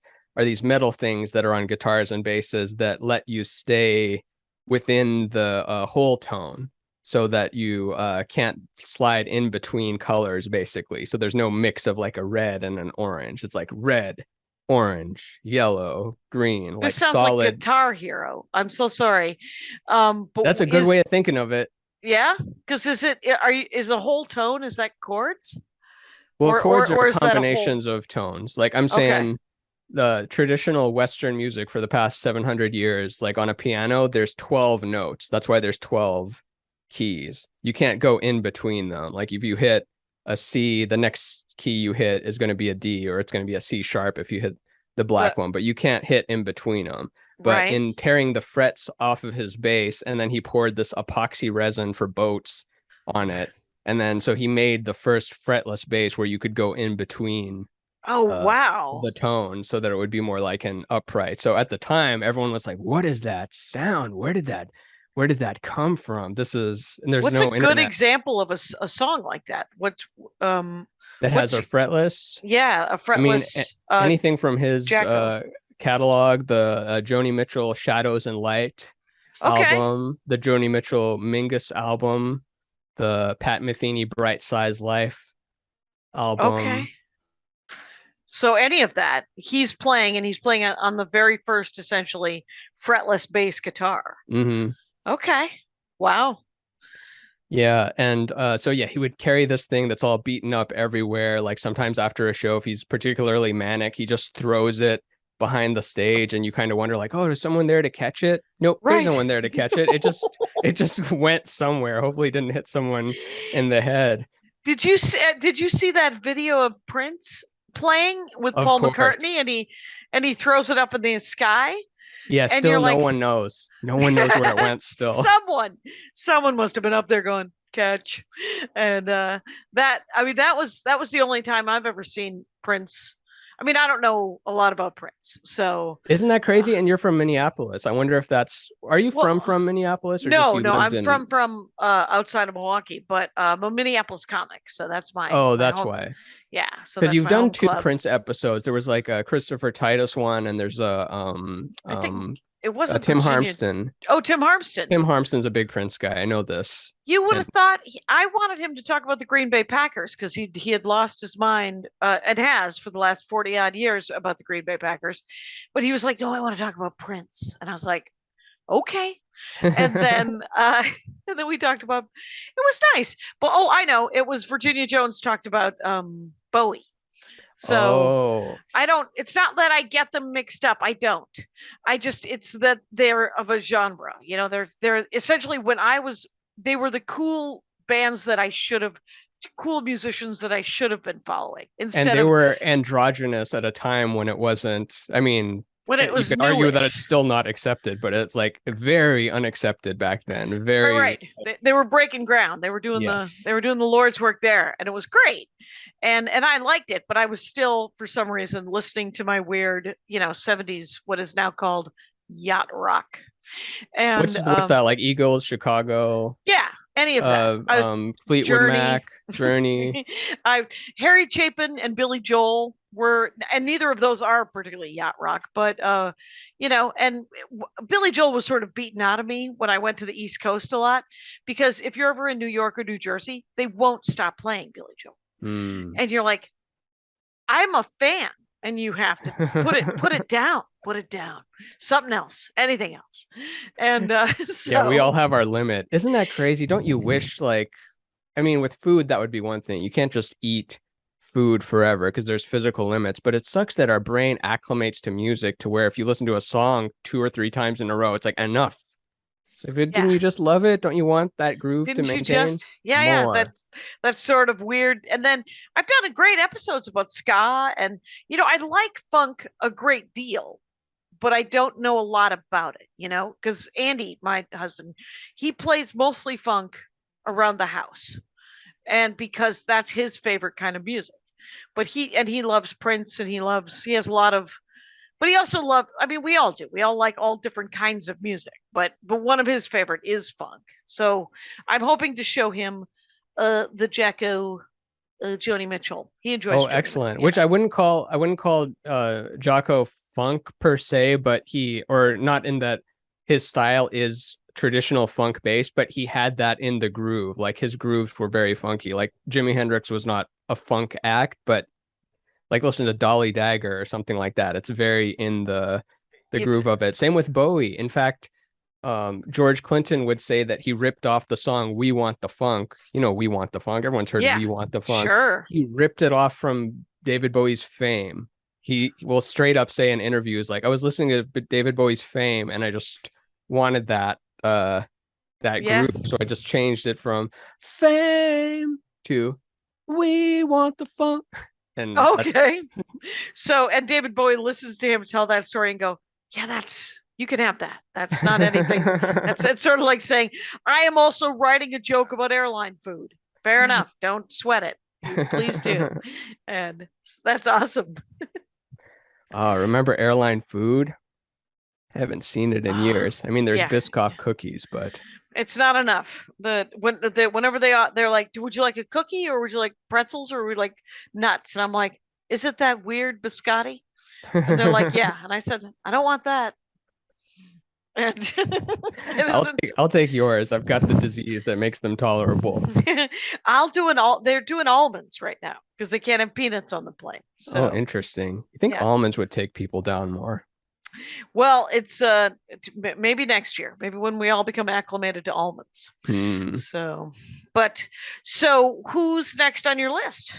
metal things that are on guitars and basses that let you stay within the whole tone so that you can't slide in between colors basically. So there's no mix of like a red and an orange. It's like red, orange, yellow, green, This like sounds like solid. Guitar Hero. I'm so sorry. But That's a good way of thinking of it. yeah? Because is a whole tone, is that chords? Well, chords are Or is that a whole combinations of tones. Like I'm okay. saying the traditional Western music for the past 700 years, like on a piano, there's 12 notes. That's why there's 12 keys. You can't go in between them. Like if you hit a C, the next key you hit is going to be a D, or it's going to be a C sharp if you hit the black But one, but you can't hit in between them. But right. in tearing the frets off of his bass, and then he poured this epoxy resin for boats on it. And then so he made the first fretless bass where you could go in between Oh wow. the tone so that it would be more like an upright. So at the time, everyone was like, "What is that sound? Where did that come from?" This is, and there's What's a no good internet example of a song like that? that has What's a fretless. yeah, a I mean, fretless anything from his Jacko. catalog, the Joni Mitchell Shadows and Light Okay. album, the Joni Mitchell Mingus album, the Pat Metheny Bright Size Life Okay. album. So any of that, he's playing and he's playing on the very first essentially fretless bass guitar. Mm-hmm. Okay. Wow. Yeah, and so yeah, he would carry this thing that's all beaten up everywhere. Like sometimes after a show, if he's particularly manic, he just throws it behind the stage, and you kind of wonder, like, oh, there's someone there to catch it? Nope, there's no Right. one there to catch it. It just went somewhere. Hopefully, it didn't hit someone in the head. Did you see that video of Prince playing with Of Paul course. McCartney and he throws it up in the sky Yeah, and you're still no like one knows. No one knows where it went still. someone must have been up there going catch. And that I mean that was the only time I've ever seen Prince. I mean, I don't know a lot about Prince. So Isn't that crazy? And you're from Minneapolis. I wonder if are you well, from Minneapolis, or just no, you no, lived I'm in? from outside of Milwaukee, but I'm a Minneapolis comic, so that's Oh, my that's home. why. Yeah, so Because that's you've my done home two club. Prince episodes. There was like a Christopher Titus one, and there's I think it a wasn't Tim Virginia. Harmston. Oh, Tim Harmston. Tim Harmston's a big Prince guy. I know this. You would And have thought I wanted him to talk about the Green Bay Packers because he had lost his mind and has for the last 40 odd years about the Green Bay Packers, but he was like, "No, I want to talk about Prince," and I was like, "Okay." And then and then we talked about it was nice, but oh, I know it was Virginia Jones talked about Bowie. So oh, I don't, it's not that I get them mixed up. I don't. I just, it's that they're of a genre. You know, they're essentially they were the cool bands that I should have, cool musicians that I should have been following and instead they of were androgynous at a time when it wasn't. I mean, when it you was could argue that it's newish. still not accepted, but it's like very unaccepted back then. Very, Right. They were breaking ground. yes. They were doing the Lord's work there, and it was great. And I liked it, but I was still, for some reason, listening to my weird, 70s, what is now called yacht rock. And What's that like? Eagles, Chicago, yeah, any of that. Fleetwood Journey. Mac, Journey. I Harry Chapin and Billy Joel were, and neither of those are particularly yacht rock, but and Billy Joel was sort of beaten out of me when I went to the East Coast a lot, because if you're ever in New York or New Jersey, they won't stop playing Billy Joel, and you're like, I'm a fan, and you have to put it down, something else, anything else, and so Yeah, we all have our limit. Isn't that crazy? Don't you wish, like, I mean, with food, that would be one thing. You can't just eat food forever because there's physical limits, but it sucks that our brain acclimates to music to where if you listen to a song 2 or 3 times in a row, it's like enough. So didn't you just love it? Don't you want that groove to Didn't you maintain? just? Yeah, More. that's sort of weird. And then I've done a great episodes about ska, and I like funk a great deal, but I don't know a lot about it, because Andy, my husband, he plays mostly funk around the house, and because that's his favorite kind of music. but he loves Prince, and he has a lot of, but he also loved, I mean, we all do. We all like all different kinds of music, but one of his favorite is funk. So I'm hoping to show him the Jacko Joni Mitchell. He enjoys. Oh, Joni excellent. Mitchell, Which I wouldn't call Jocko funk per se, but or not in that his style is traditional funk based, but he had that in the groove. Like his grooves were very funky. Like Jimi Hendrix was not a funk act, but like listen to Dolly Dagger or something like that. It's very in the groove of it. Same with Bowie. In fact, George Clinton would say that he ripped off the song "We Want the Funk." You know, "We Want the Funk." Everyone's heard "We Want the Funk." Sure. He ripped it off from David Bowie's Fame. He will straight up say in interviews, like, "I was listening to David Bowie's Fame, and I just wanted that group, so I just changed it from Fame to We Want the Funk." And okay. So, and David Bowie listens to him tell that story and go, "Yeah, you can have that. That's not anything." It's sort of like saying, "I am also writing a joke about airline food." Fair enough. Don't sweat it. Please do. And that's awesome. Remember airline food? I haven't seen it in years. I mean, there's Biscoff cookies, but it's not enough. Whenever they're like, "Would you like a cookie, or would you like pretzels, or would you like nuts?" And I'm like, "Is it that weird biscotti?" And they're like, "Yeah." And I said, "I don't want that." And I'll take yours. I've got the disease that makes them tolerable. They're doing almonds right now because they can't have peanuts on the plane. So. Oh, interesting. You think almonds would take people down more? Well, it's maybe next year, maybe when we all become acclimated to almonds. So who's next on your list?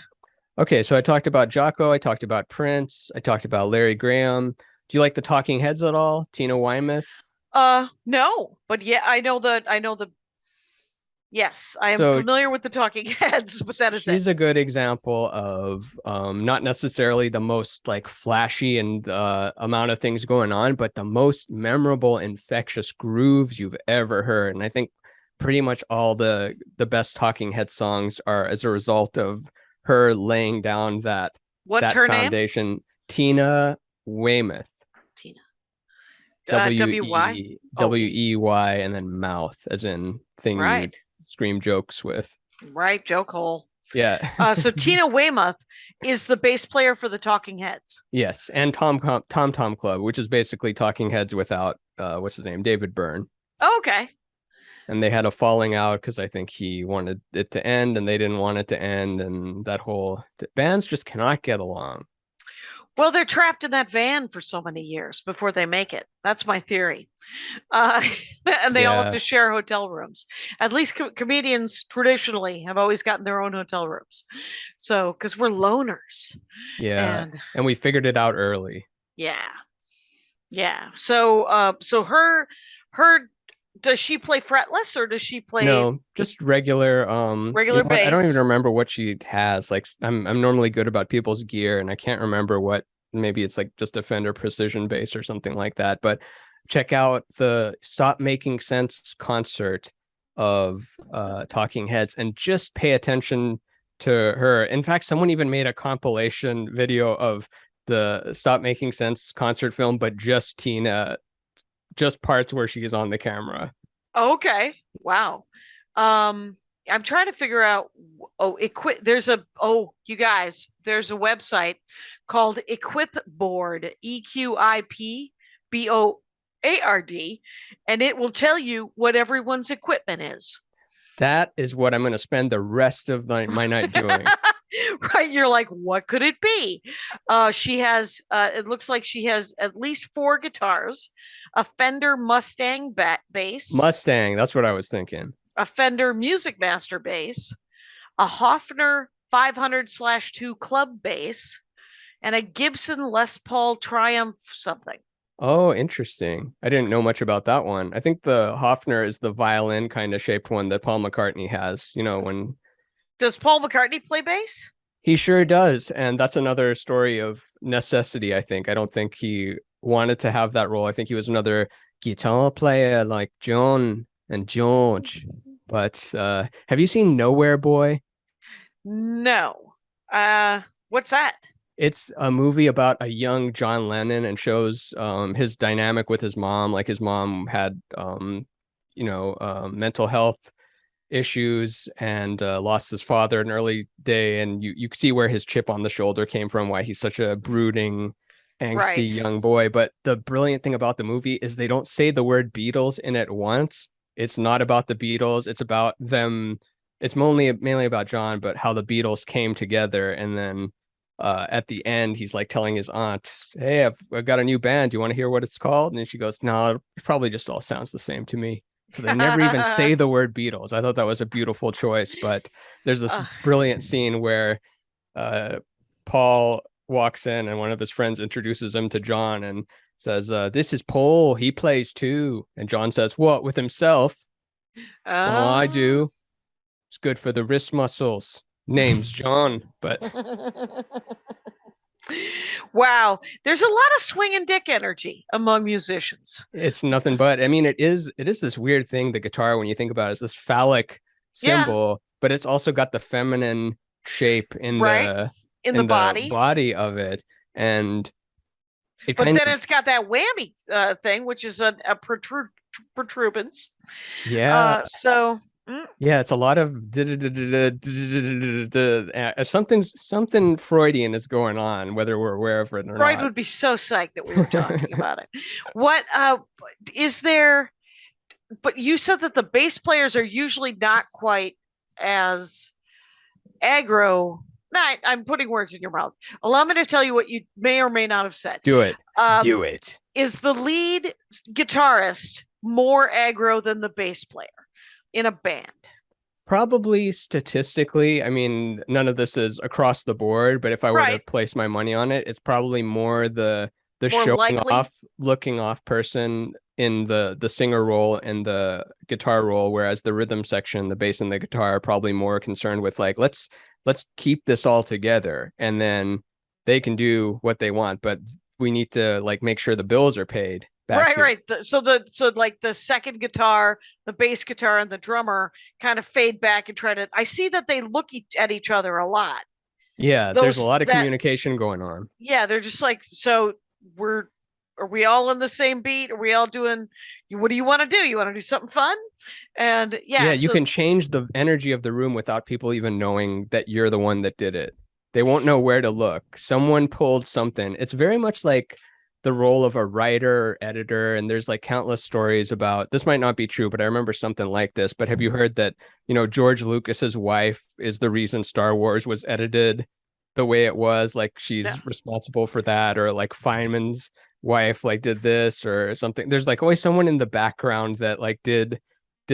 Okay, so I talked about Jocko, I talked about Prince, I talked about Larry Graham. Do you like the Talking Heads at all? Tina Weymouth? No, but yeah, I know the yes, I am familiar with the Talking Heads, but that is she's a good example of not necessarily the most like flashy and amount of things going on, but the most memorable, infectious grooves you've ever heard. And I think pretty much all the best Talking Head songs are as a result of her laying down that her foundation. Name? Tina Weymouth. Tina. W-E-Y? W-E-Y and then mouth as in thing you scream jokes with. Right, joke hole. Yeah. So Tina Weymouth is the bass player for the Talking Heads. Yes, and Tom Club, which is basically Talking Heads without what's his name, David Byrne. Oh, okay. And they had a falling out because I think he wanted it to end and they didn't want it to end, and that whole bands just cannot get along. Well, they're trapped in that van for so many years before they make it. That's my theory. And they all have to share hotel rooms. At least comedians traditionally have always gotten their own hotel rooms. So, because we're loners. Yeah. And we figured it out early. Yeah. Yeah. So, her, does she play fretless or does she play? No, just regular bass. I don't even remember what she has. Like I'm normally good about people's gear and I can't remember what. Maybe it's like just a Fender Precision bass or something like that. But check out the Stop Making Sense concert of Talking Heads and just pay attention to her. In fact, someone even made a compilation video of the Stop Making Sense concert film, but just Tina, just parts where she's on the camera. Okay. Wow. I'm trying to figure out. There's a website called Equipboard, EQIPBOARD, and it will tell you what everyone's equipment is. That is what I'm going to spend the rest of my night doing. Right. You're like, what could it be? She has, it looks like she has at least 4 guitars, a Fender Mustang bass. Mustang, that's what I was thinking. A Fender Music Master bass, a Hofner 500/2 club bass, and a Gibson Les Paul Triumph something. Oh, interesting. I didn't know much about that one. I think the Hofner is the violin kind of shaped one that Paul McCartney has, when... Does Paul McCartney play bass? He sure does. And that's another story of necessity, I think. I don't think he wanted to have that role. I think he was another guitar player like John and George. But have you seen Nowhere Boy? No. What's that? It's a movie about a young John Lennon and shows his dynamic with his mom. Like his mom had mental health issues and lost his father at an early day, and you see where his chip on the shoulder came from, why he's such a brooding, angsty Right. young boy. But the brilliant thing about the movie is they don't say the word Beatles in it once. It's not about the Beatles, it's about them. It's mainly about John, but how the Beatles came together. And then at the end, he's like telling his aunt, "Hey, I've got a new band. Do you want to hear what it's called?" And she goes, "No, it probably just all sounds the same to me." So they never even say the word Beatles. I thought that was a beautiful choice. But there's this brilliant scene where Paul walks in and one of his friends introduces him to John and says, "This is Paul. He plays too." And John says, "What, with himself?" "Oh, I do. It's good for the wrist muscles. Name's John." But Wow, there's a lot of swing and dick energy among musicians. it's nothing but, I mean, it is this weird thing. The guitar, when you think about it, is this phallic symbol, but it's also got the feminine shape in the body of it. And but then it's got that whammy thing, which is a protuberance. Yeah. Yeah, it's a lot of something Freudian is going on, whether we're aware of it or Freud not. would be so psyched that we were talking about it. What is there? But you said that the bass players are usually not quite as aggro. No, I'm putting words in your mouth. Allow me to tell you what you may or may not have said. Do it. Do it. Is the lead guitarist more aggro than the bass player in a band? Probably statistically. I mean, none of this is across the board, but if I were to place my money on it, it's probably more the more showing likely off, looking off person in the singer role and the guitar role, whereas the rhythm section, the bass and the guitar, are probably more concerned with like, let's keep this all together, and then they can do what they want, but we need to like make sure the bills are paid. Right. So like the second guitar, the bass guitar, and the drummer kind of fade back and try to. I see that they look at each other a lot. Yeah, there's a lot of communication going on. Yeah, they're just like, so are we all on the same beat? Are we all doing? What do you want to do? You want to do something fun? And you can change the energy of the room without people even knowing that you're the one that did it. They won't know where to look. Someone pulled something. It's very much like the role of a writer or editor, and there's like countless stories about this. Might not be true, but I remember something like this. But have you heard that, George Lucas's wife is the reason Star Wars was edited the way it was? Like she's responsible for that, or like Feynman's wife like did this or something. There's like always someone in the background that like did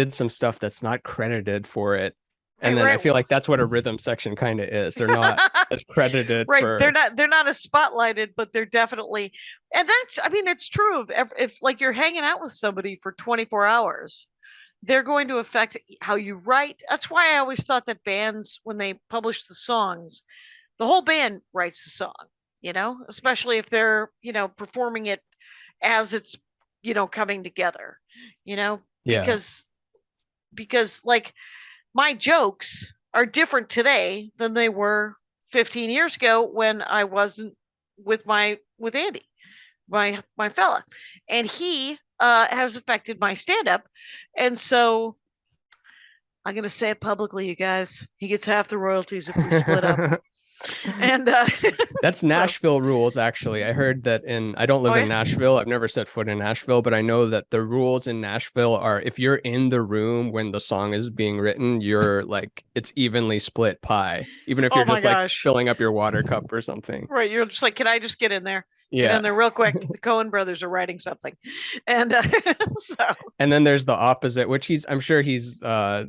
some stuff that's not credited for it. And then I feel like that's what a rhythm section kind of is. They're not as credited. Right. They're not as spotlighted, but they're definitely, and that's, I mean, it's true. If like you're hanging out with somebody for 24 hours, they're going to affect how you write. That's why I always thought that bands, when they publish the songs, the whole band writes the song, especially if they're, performing it as it's, coming together, because like, my jokes are different today than they were 15 years ago when I wasn't with Andy, my fella, and he has affected my stand-up. And so I'm going to say it publicly, you guys. He gets half the royalties if we split up. And that's Nashville rules, actually. I heard that I don't live in Nashville. I've never set foot in Nashville, but I know that the rules in Nashville are if you're in the room when the song is being written, you're like, it's evenly split pie, even if you're just like filling up your water cup or something. Right. You're just like, can I just get in there? Yeah. Get in there real quick. The Coen brothers are writing something. And and then there's the opposite, which I'm sure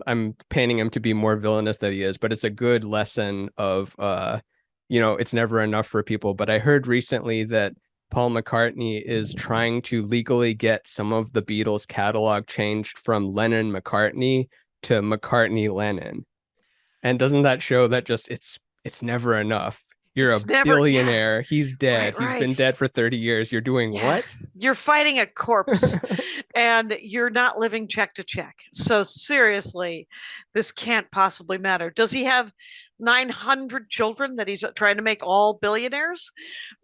I'm painting him to be more villainous than he is, but it's a good lesson of, it's never enough for people. But I heard recently that Paul McCartney is trying to legally get some of the Beatles catalog changed from Lennon McCartney to McCartney Lennon. And doesn't that show that just it's never enough? You're It's a never- yeah. billionaire. He's dead. Right, He's been dead for 30 years. You're doing Yeah. what? You're fighting a corpse and you're not living check to check. So seriously, this can't possibly matter. Does he have 900 children that he's trying to make all billionaires?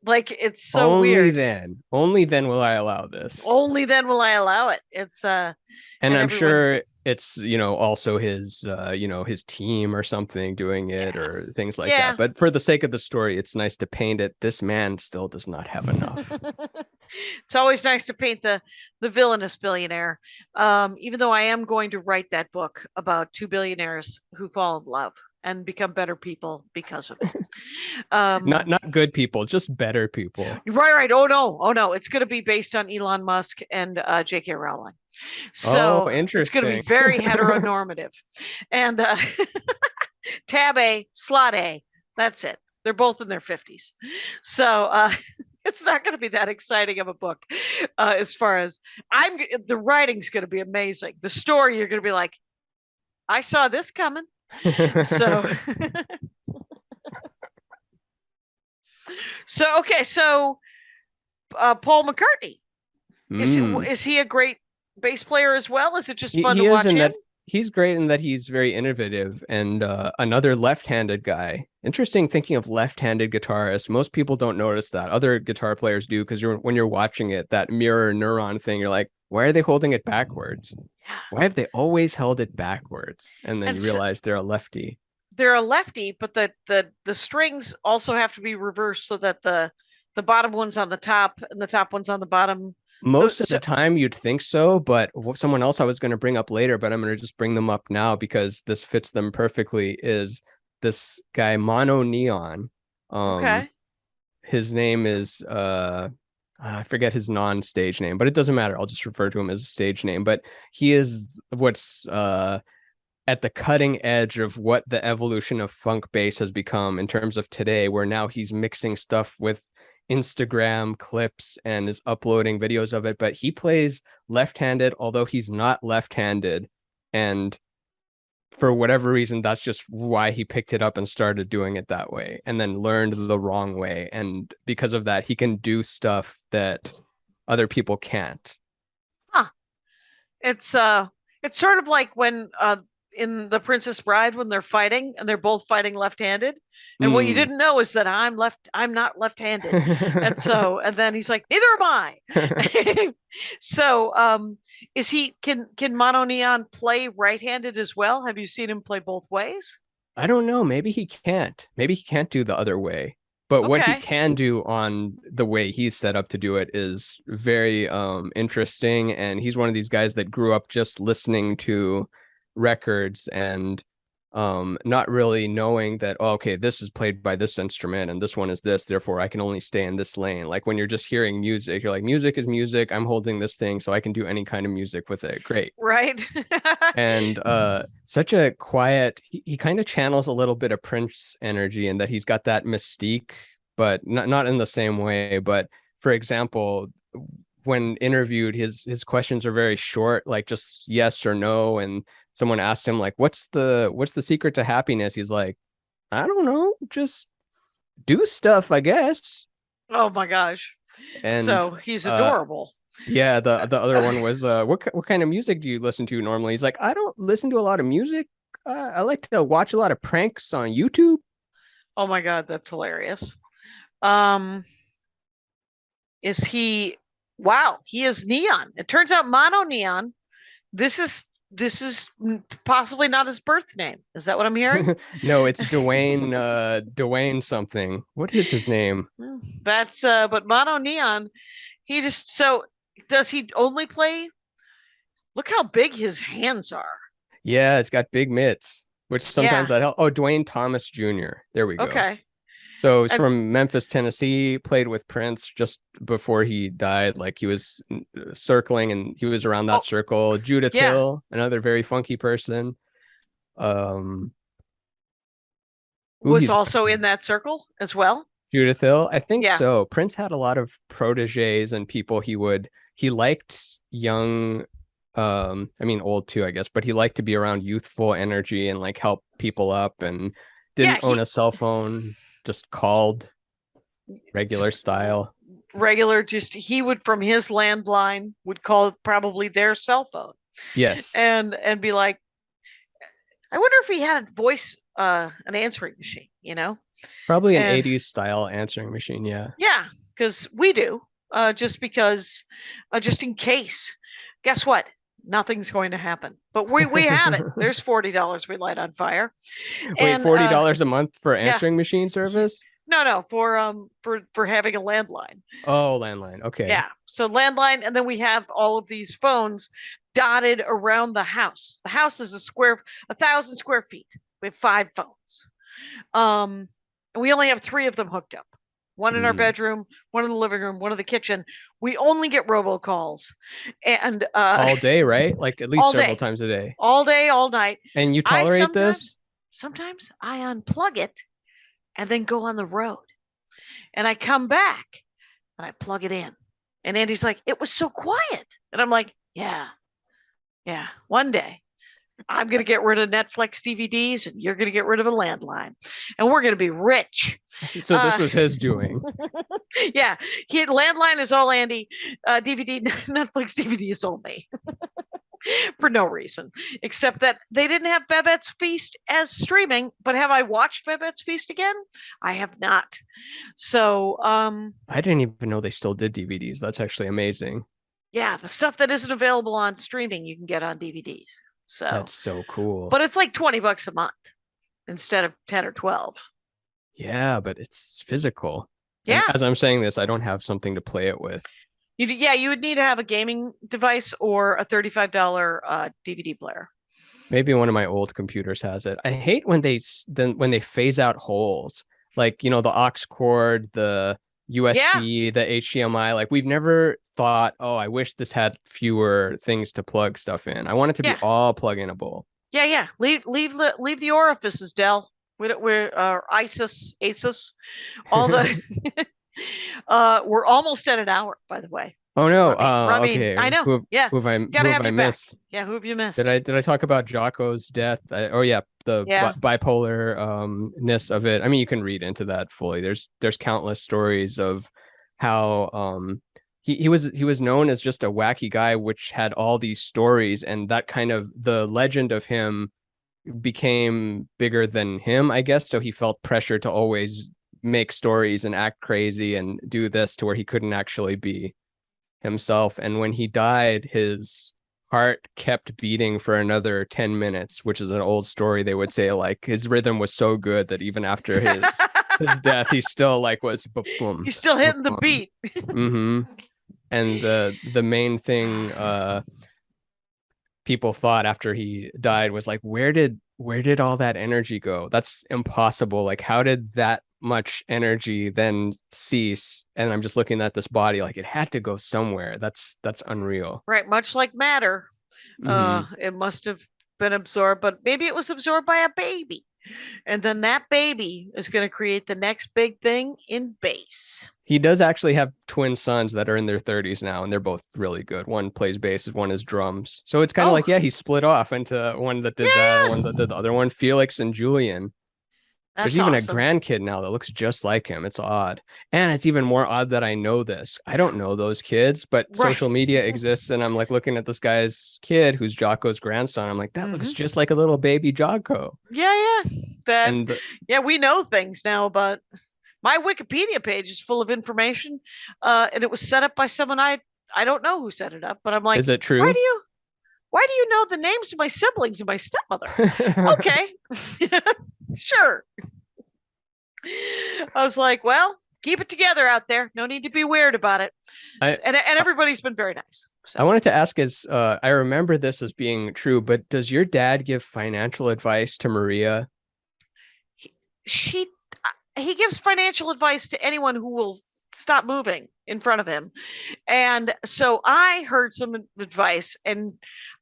Like, it's so Only weird. only then will I allow this. Only then will I allow it. It's And and I'm everyone- sure it's, also his his team or something doing it, Yeah. or things like Yeah. that. But for the sake of the story, it's nice to paint it. This man still does not have enough. It's always nice to paint the villainous billionaire. Even though I am going to write that book about two billionaires who fall in love and become better people because of it. Not good people, just better people. Right. Oh no. It's going to be based on Elon Musk and J.K. Rowling. So it's going to be interesting. very heteronormative. And tab A, slot A. That's it. They're both in their 50s. So it's not going to be that exciting of a book as far as the writing's going to be amazing. The story, you're going to be like, I saw this coming. So so Paul McCartney, is he a great bass player as well? Is it just fun to watch him? He's great in that he's very innovative, and another left-handed guy. Interesting thinking of left-handed guitarists. Most people don't notice that. Other guitar players do, because when you're watching it, that mirror neuron thing, you're like, why are they holding it backwards? Why have they always held it backwards? And then you realize they're a lefty. They're a lefty, but the strings also have to be reversed so that the bottom one's on the top and the top one's on the bottom. Most of the time you'd think so, but someone else I was going to bring up later, but I'm going to just bring them up now because this fits them perfectly, is this guy Mono Neon. Okay. His name is I forget his non-stage name, but it doesn't matter. I'll just refer to him as a stage name. But he is what's at the cutting edge of what the evolution of funk bass has become in terms of today, where now he's mixing stuff with Instagram clips and is uploading videos of it. But he plays left-handed, although he's not left-handed. And for whatever reason, that's just why he picked it up and started doing it that way, and then learned the wrong way. And because of that, he can do stuff that other people can't. It's sort of like when in The Princess Bride, when they're fighting and they're both fighting left-handed, and what you didn't know is that I'm not left-handed. and then he's like, neither am I. So can Mono Neon play right-handed as well? Have you seen him play both ways? I don't know. Maybe he can't do the other way. But what he can do on the way he's set up to do it is very interesting. And he's one of these guys that grew up just listening to records and not really knowing that, oh, okay, this is played by this instrument and this one is this, therefore I can only stay in this lane. Like when you're just hearing music, you're like, music is music, I'm holding this thing so I can do any kind of music with it. Great. Right. And such a quiet, he kind of channels a little bit of Prince energy in that he's got that mystique, but not in the same way. But for example, when interviewed, his questions are very short, like just yes or no. And someone asked him, like, what's the secret to happiness? He's like, I don't know, just do stuff, I guess. Oh my gosh. And so he's adorable. Yeah, the other one was what kind of music do you listen to normally? He's like, I don't listen to a lot of music. I like to watch a lot of pranks on YouTube. Oh my God, that's hilarious. Is he? Wow, he is Neon. It turns out Mono Neon. This is possibly not his birth name. Is that what I'm hearing? No, it's Dwayne something. What is his name? That's but Mono Neon, does he only play? Look how big his hands are. Yeah, it's got big mitts, which sometimes that helps. Oh, Dwayne Thomas Jr. There we go. Okay. So he's from Memphis, Tennessee, played with Prince just before he died. Like he was circling and he was around that circle. Judith Hill, another very funky person. Was also in that circle as well. Judith Hill, I think so. Prince had a lot of proteges and people he liked young, I mean old too, I guess, but he liked to be around youthful energy and like help people up, and didn't own a cell phone. just called regular style. Regular, just he would from his landline would call probably their cell phone Yes. and be like, I wonder if he had a voice, an answering machine, Probably an and 80s style answering machine. Yeah. yeah, because we do, just because, just in case. Guess what? Nothing's going to happen. But we had it. There's $40 we light on fire. Wait, And, $40 a month for yeah. answering machine service? No, for having a landline. Oh, landline. Okay. Yeah. So landline, and then we have all of these phones dotted around the house. The house is 1,000 square feet. We have 5 phones. And we only have 3 of them hooked up. One in our bedroom, one in the living room, one in the kitchen. We only get robocalls, and all day, right? Like at least several times a day. All day, all night. And you tolerate this? Sometimes I unplug it and then go on the road. And I come back and I plug it in. And Andy's like, it was so quiet. And I'm like, yeah. One day I'm going to get rid of Netflix DVDs and you're going to get rid of a landline and we're going to be rich. So this was his doing. Yeah. Landline is all Andy. Netflix DVD is all me. For no reason, except that they didn't have Babette's Feast as streaming. But have I watched Babette's Feast again? I have not. So I didn't even know they still did DVDs. That's actually amazing. Yeah, the stuff that isn't available on streaming, you can get on DVDs. So that's so cool. But it's like $20 a month instead of 10 or 12. Yeah, but it's physical. Yeah. And as I'm saying this, I don't have something to play it with. You would need to have a gaming device or a $35 DVD player. Maybe one of my old computers has it. I hate when they phase out holes, like the aux cord, the USB, the HDMI. Like we've never thought, oh, I wish this had fewer things to plug stuff in. I want it to be all plug-inable. Yeah. Leave the orifices, Dell. We're ASUS, all the. We're almost at an hour, by the way. Oh no! Ramin, okay. I know. Who have I missed? Yeah, who have you missed? Did I talk about Jocko's death? Bipolar-ness of it. I mean, you can read into that fully. There's countless stories of how he was known as just a wacky guy, which had all these stories, and that kind of the legend of him became bigger than him, I guess. So he felt pressure to always make stories and act crazy and do this to where he couldn't actually be himself. And when he died, his heart kept beating for another 10 minutes, which is an old story. They would say like his rhythm was so good that even after his death, he still like was boom. He's still hitting the beat. Mm-hmm. And the main thing people thought after he died was like, where did all that energy go? That's impossible. Like, how did that much energy then cease? And I'm just looking at this body, like it had to go somewhere. That's unreal. Right, much like matter. It must have been absorbed, but maybe it was absorbed by a baby. And then that baby is going to create the next big thing in bass. He does actually have twin sons that are in their 30s now, and they're both really good. One plays bass, one is drums. So it's kind of like, he split off into one that did that, one that did the other one, Felix and Julian. There's even a grandkid now that looks just like him. It's odd. And it's even more odd that I know this. I don't know those kids, but social media exists. And I'm like looking at this guy's kid who's Jocko's grandson. I'm like, that looks just like a little baby Jocko. Yeah. We know things now, but my Wikipedia page is full of information. And it was set up by someone I don't know who set it up, but I'm like, is it true? Why do you know the names of my siblings and my stepmother? Okay. Sure. I was like, well, keep it together out there. No need to be weird about it. And everybody's been very nice. So. I wanted to ask I remember this as being true, but does your dad give financial advice to Maria? He gives financial advice to anyone who will stop moving in front of him. And so I heard some advice, and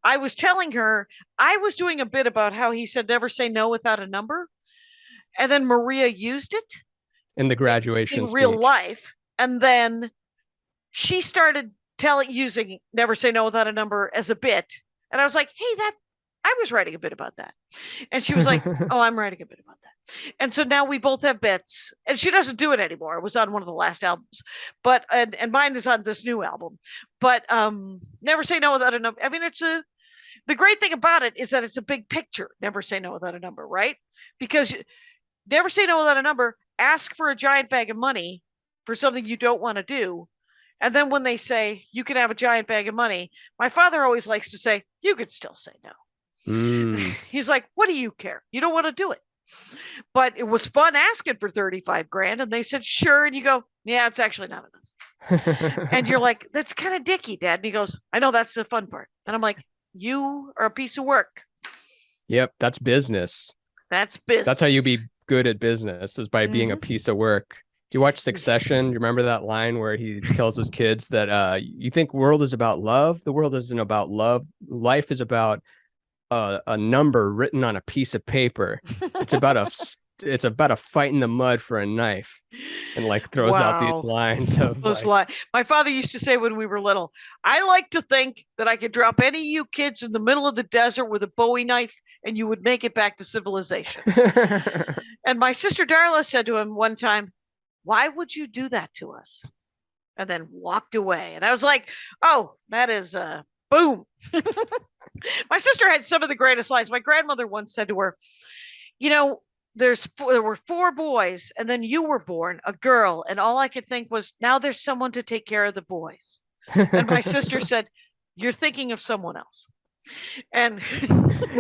I was telling her, I was doing a bit about how he said, never say no without a number. And then Maria used it in the graduation in real life. And then she started using never say no without a number as a bit. And I was like, hey, I I was writing a bit about that. And she was like, oh, I'm writing a bit about that. And so now we both have bits. And she doesn't do it anymore. It was on one of the last albums. But and mine is on this new album. But Never Say No Without a Number. I mean, the great thing about it is that it's a big picture. Never say no without a number, right? Because never say no without a number. Ask for a giant bag of money for something you don't want to do. And then when they say you can have a giant bag of money, my father always likes to say, you could still say no. He's like, what do you care? You don't want to do it. But it was fun asking for 35 grand. And they said, sure. And you go, yeah, it's actually not enough. And you're like, that's kind of dicky, Dad. And he goes, I know, that's the fun part. And I'm like, you are a piece of work. Yep, that's business. That's business. That's how you be good at business, is by being a piece of work. Do you watch Succession? You remember that line where he tells his kids that you think world is about love? The world isn't about love. Life is about a number written on a piece of paper. It's about a fight in the mud for a knife, and like throws out these lines of My father used to say when we were little, I like to think that I could drop any of you kids in the middle of the desert with a Bowie knife and you would make it back to civilization. And my sister Darla said to him one time, why would you do that to us? And then walked away. And I was like, oh, that is boom. My sister had some of the greatest lines. My grandmother once said to her, you know, there were 4 boys, and then you were born, a girl, and all I could think was, now there's someone to take care of the boys. And my sister said, you're thinking of someone else. And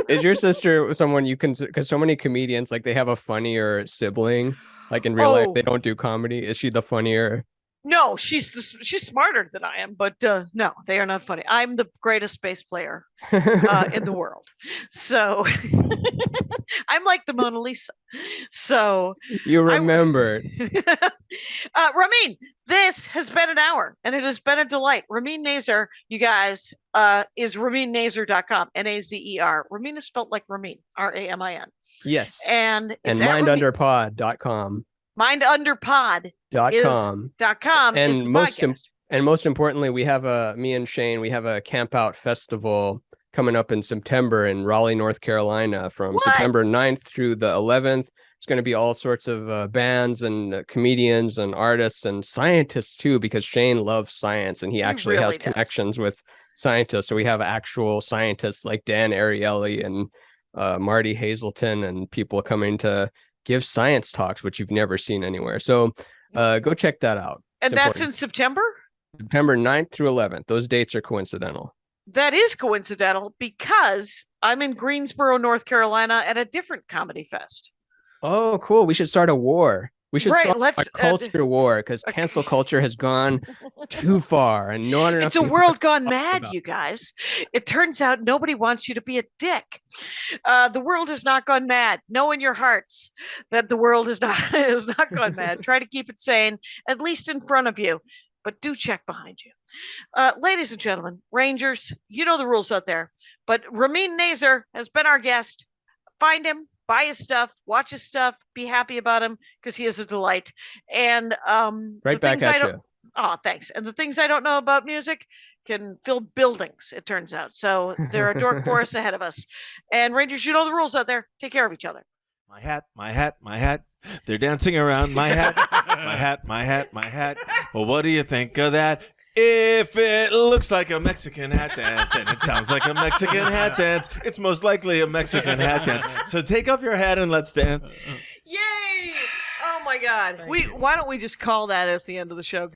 is your sister someone you can, because so many comedians, like, they have a funnier sibling, like in real life they don't do comedy. Is she the funnier? No, she's smarter than I am, but no, they are not funny. I'm the greatest bass player in the world. So I'm like the Mona Lisa. So You remembered. Ramin, this has been an hour and it has been a delight. Ramin Nazer, you guys, is raminnazer.com, Nazer. Ramin is spelled like Ramin, Ramin. Yes. And it's mindunderpod.com. mindunderpod.com. And most importantly, we have me and Shane, we have a camp out festival coming up in September in Raleigh, North Carolina, from September 9th through the 11th. It's going to be all sorts of bands and comedians and artists and scientists too, because Shane loves science and he actually has connections with scientists. So we have actual scientists like Dan Ariely and Marty Hazelton and people coming to give science talks, which you've never seen anywhere. So go check that out. And that's in September? September 9th through 11th. Those dates are coincidental. That is coincidental because I'm in Greensboro, North Carolina at a different comedy fest. Oh, cool. We should start a war. We should start a culture war, because cancel culture has gone too far and not enough. It's a world gone mad, you guys. It turns out nobody wants you to be a dick. The world has not gone mad. Know in your hearts that the world is not gone mad. Try to keep it sane, at least in front of you. But do check behind you. Ladies and gentlemen, Rangers, you know the rules out there. But Ramin Nazer has been our guest. Find him. Buy his stuff, watch his stuff, be happy about him because he is a delight. And right back at you. Oh, thanks. And the things I don't know about music can fill buildings, it turns out. So there are dork forests ahead of us. And Rangers, you know the rules out there. Take care of each other. My hat, my hat, my hat. They're dancing around my hat. My hat, my hat, my hat. Well, what do you think of that? If it looks like a Mexican hat dance and it sounds like a Mexican hat dance, it's most likely a Mexican hat dance. So take off your hat and let's dance. Yay! Oh my God. Why don't we just call that as the end of the show?